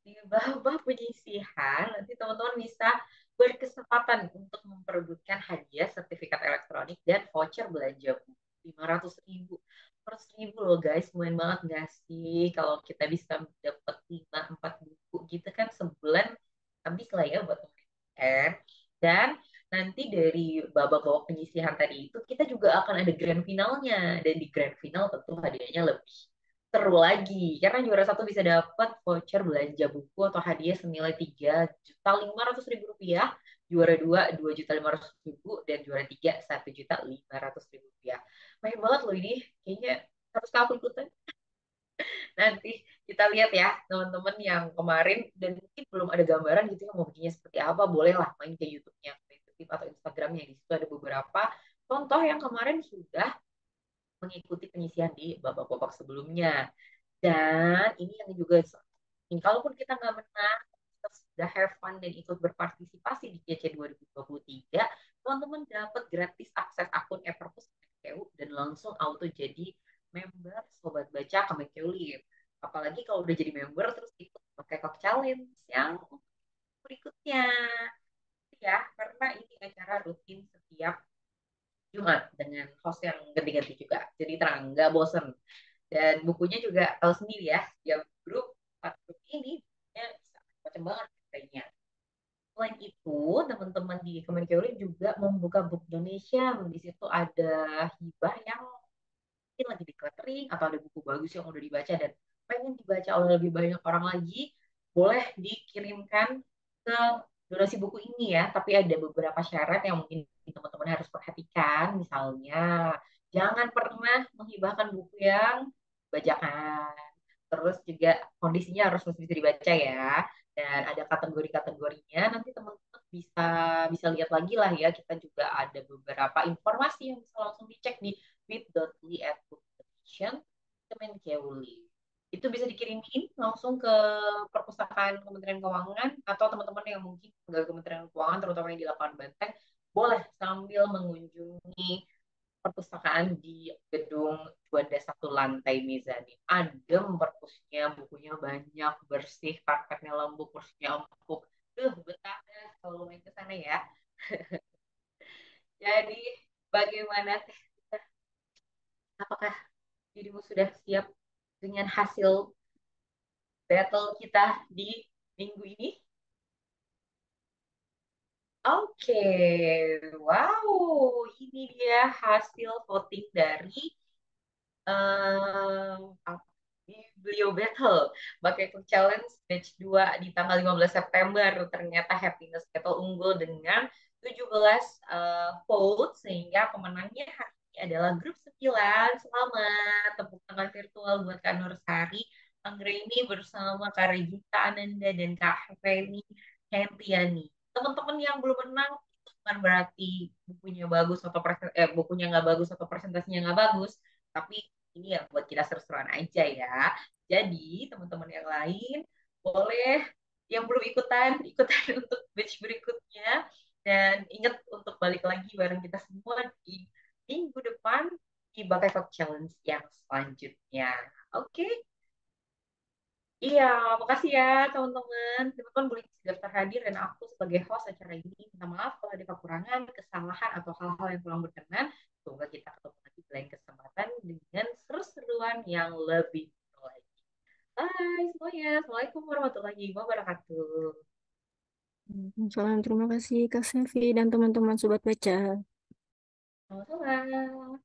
di babah penyisihan nanti teman-teman bisa berkesempatan untuk memperebutkan hadiah sertifikat elektronik dan voucher belanja buku 500.000. 500.000 loh guys, lumayan banget nggak sih kalau kita bisa dapat 5-4 buku gitu kan sebulan habis lah ya buat kan. Dan nanti dari babak-babak penyisihan tadi itu kita juga akan ada grand finalnya dan di grand final tentu hadiahnya lebih seru lagi karena juara satu bisa dapat voucher belanja buku atau hadiah senilai 3.500.000 rupiah, juara dua 2.500.000 dan juara tiga 1.500.000 rupiah. Banyak banget loh ini, kayaknya harus aku ikutan. Nanti kita lihat ya teman-teman yang kemarin dan mungkin belum ada gambaran gitu yang mau bikinnya seperti apa, bolehlah main ke YouTube-nya atau Instagramnya. Di situ ada beberapa contoh yang kemarin sudah mengikuti penyisihan di babak-babak sebelumnya. Dan ini yang juga kalaupun kita nggak menang, kita sudah have fun dan ikut berpartisipasi di GC 2023, teman-teman dapat gratis akses akun e-perpus Kemenkeu dan langsung auto jadi member Sobat Baca Kemenkeu Live. Apalagi kalau udah jadi member terus ikut pakai Kok Challenge yang berikutnya ya, karena ini acara rutin setiap Jumat dengan host yang ganti-ganti juga. Jadi tenang, nggak bosen. Dan bukunya juga tahu sendiri ya, setiap grup, 4 grup ini ya, bisa macam banget kayaknya. Selain itu, teman-teman di Kemenkeu juga membuka book donation. Di situ ada hibah yang mungkin lagi di cluttering atau ada buku bagus yang udah dibaca dan pengen dibaca oleh lebih banyak orang lagi, boleh dikirimkan ke donasi buku ini ya. Tapi ada beberapa syarat yang mungkin teman-teman harus perhatikan. Misalnya, jangan pernah menghibahkan buku yang bajakan. Terus juga kondisinya harus bisa dibaca ya. Dan ada kategori-kategorinya. Nanti teman-teman bisa bisa lihat lagi lah ya. Kita juga ada beberapa informasi yang bisa langsung dicek di bit.ly/publication Kemenkeu. Itu bisa dikirimin langsung ke perpustakaan Kementerian Keuangan atau teman-teman yang mungkin nggak Kementerian Keuangan, terutama yang di lapangan Banteng, boleh sambil mengunjungi perpustakaan di gedung Juanda 1 lantai mezanin. Adem perpusnya, bukunya banyak, bersih, karpetnya lembut, kursinya empuk. Betah deh kalau main ke sana ya. Jadi bagaimana Teh? Apakah dirimu sudah siap dengan hasil battle kita di minggu ini? Oke, wow, ini dia hasil voting dari Biblio Battle Bakeko Challenge Batch 2 di tanggal 15 September. Ternyata Happiness Battle unggul dengan 17 vote sehingga pemenangnya hari ini adalah grup 9. Selamat, tepuk tangan virtual buat Kak Nursari Anggreni bersama Kak Regita Ananda dan Kak Feni Hendriani. Teman-teman yang belum menang itu bukan berarti bukunya bagus atau bukunya nggak bagus atau presentasinya nggak bagus, tapi ini ya buat kita seru-seruan aja ya. Jadi teman-teman yang lain boleh yang belum ikutan ikutan untuk batch berikutnya dan ingat untuk balik lagi bareng kita semua di minggu depan di Bakai Talk Challenge yang selanjutnya. Oke, iya, makasih ya teman-teman. Teman-teman boleh isi daftar hadir dan aku sebagai host acara ini minta maaf kalau ada kekurangan, kesalahan atau hal-hal yang kurang berkenan. Semoga kita ketemu lagi di lain kesempatan dengan seru-seru keseruan yang lebih seru lagi. Bye semuanya. Assalamualaikum warahmatullahi wabarakatuh. Salam, terima kasih Kak Sevi dan teman-teman Sobat Baca. Sama-sama.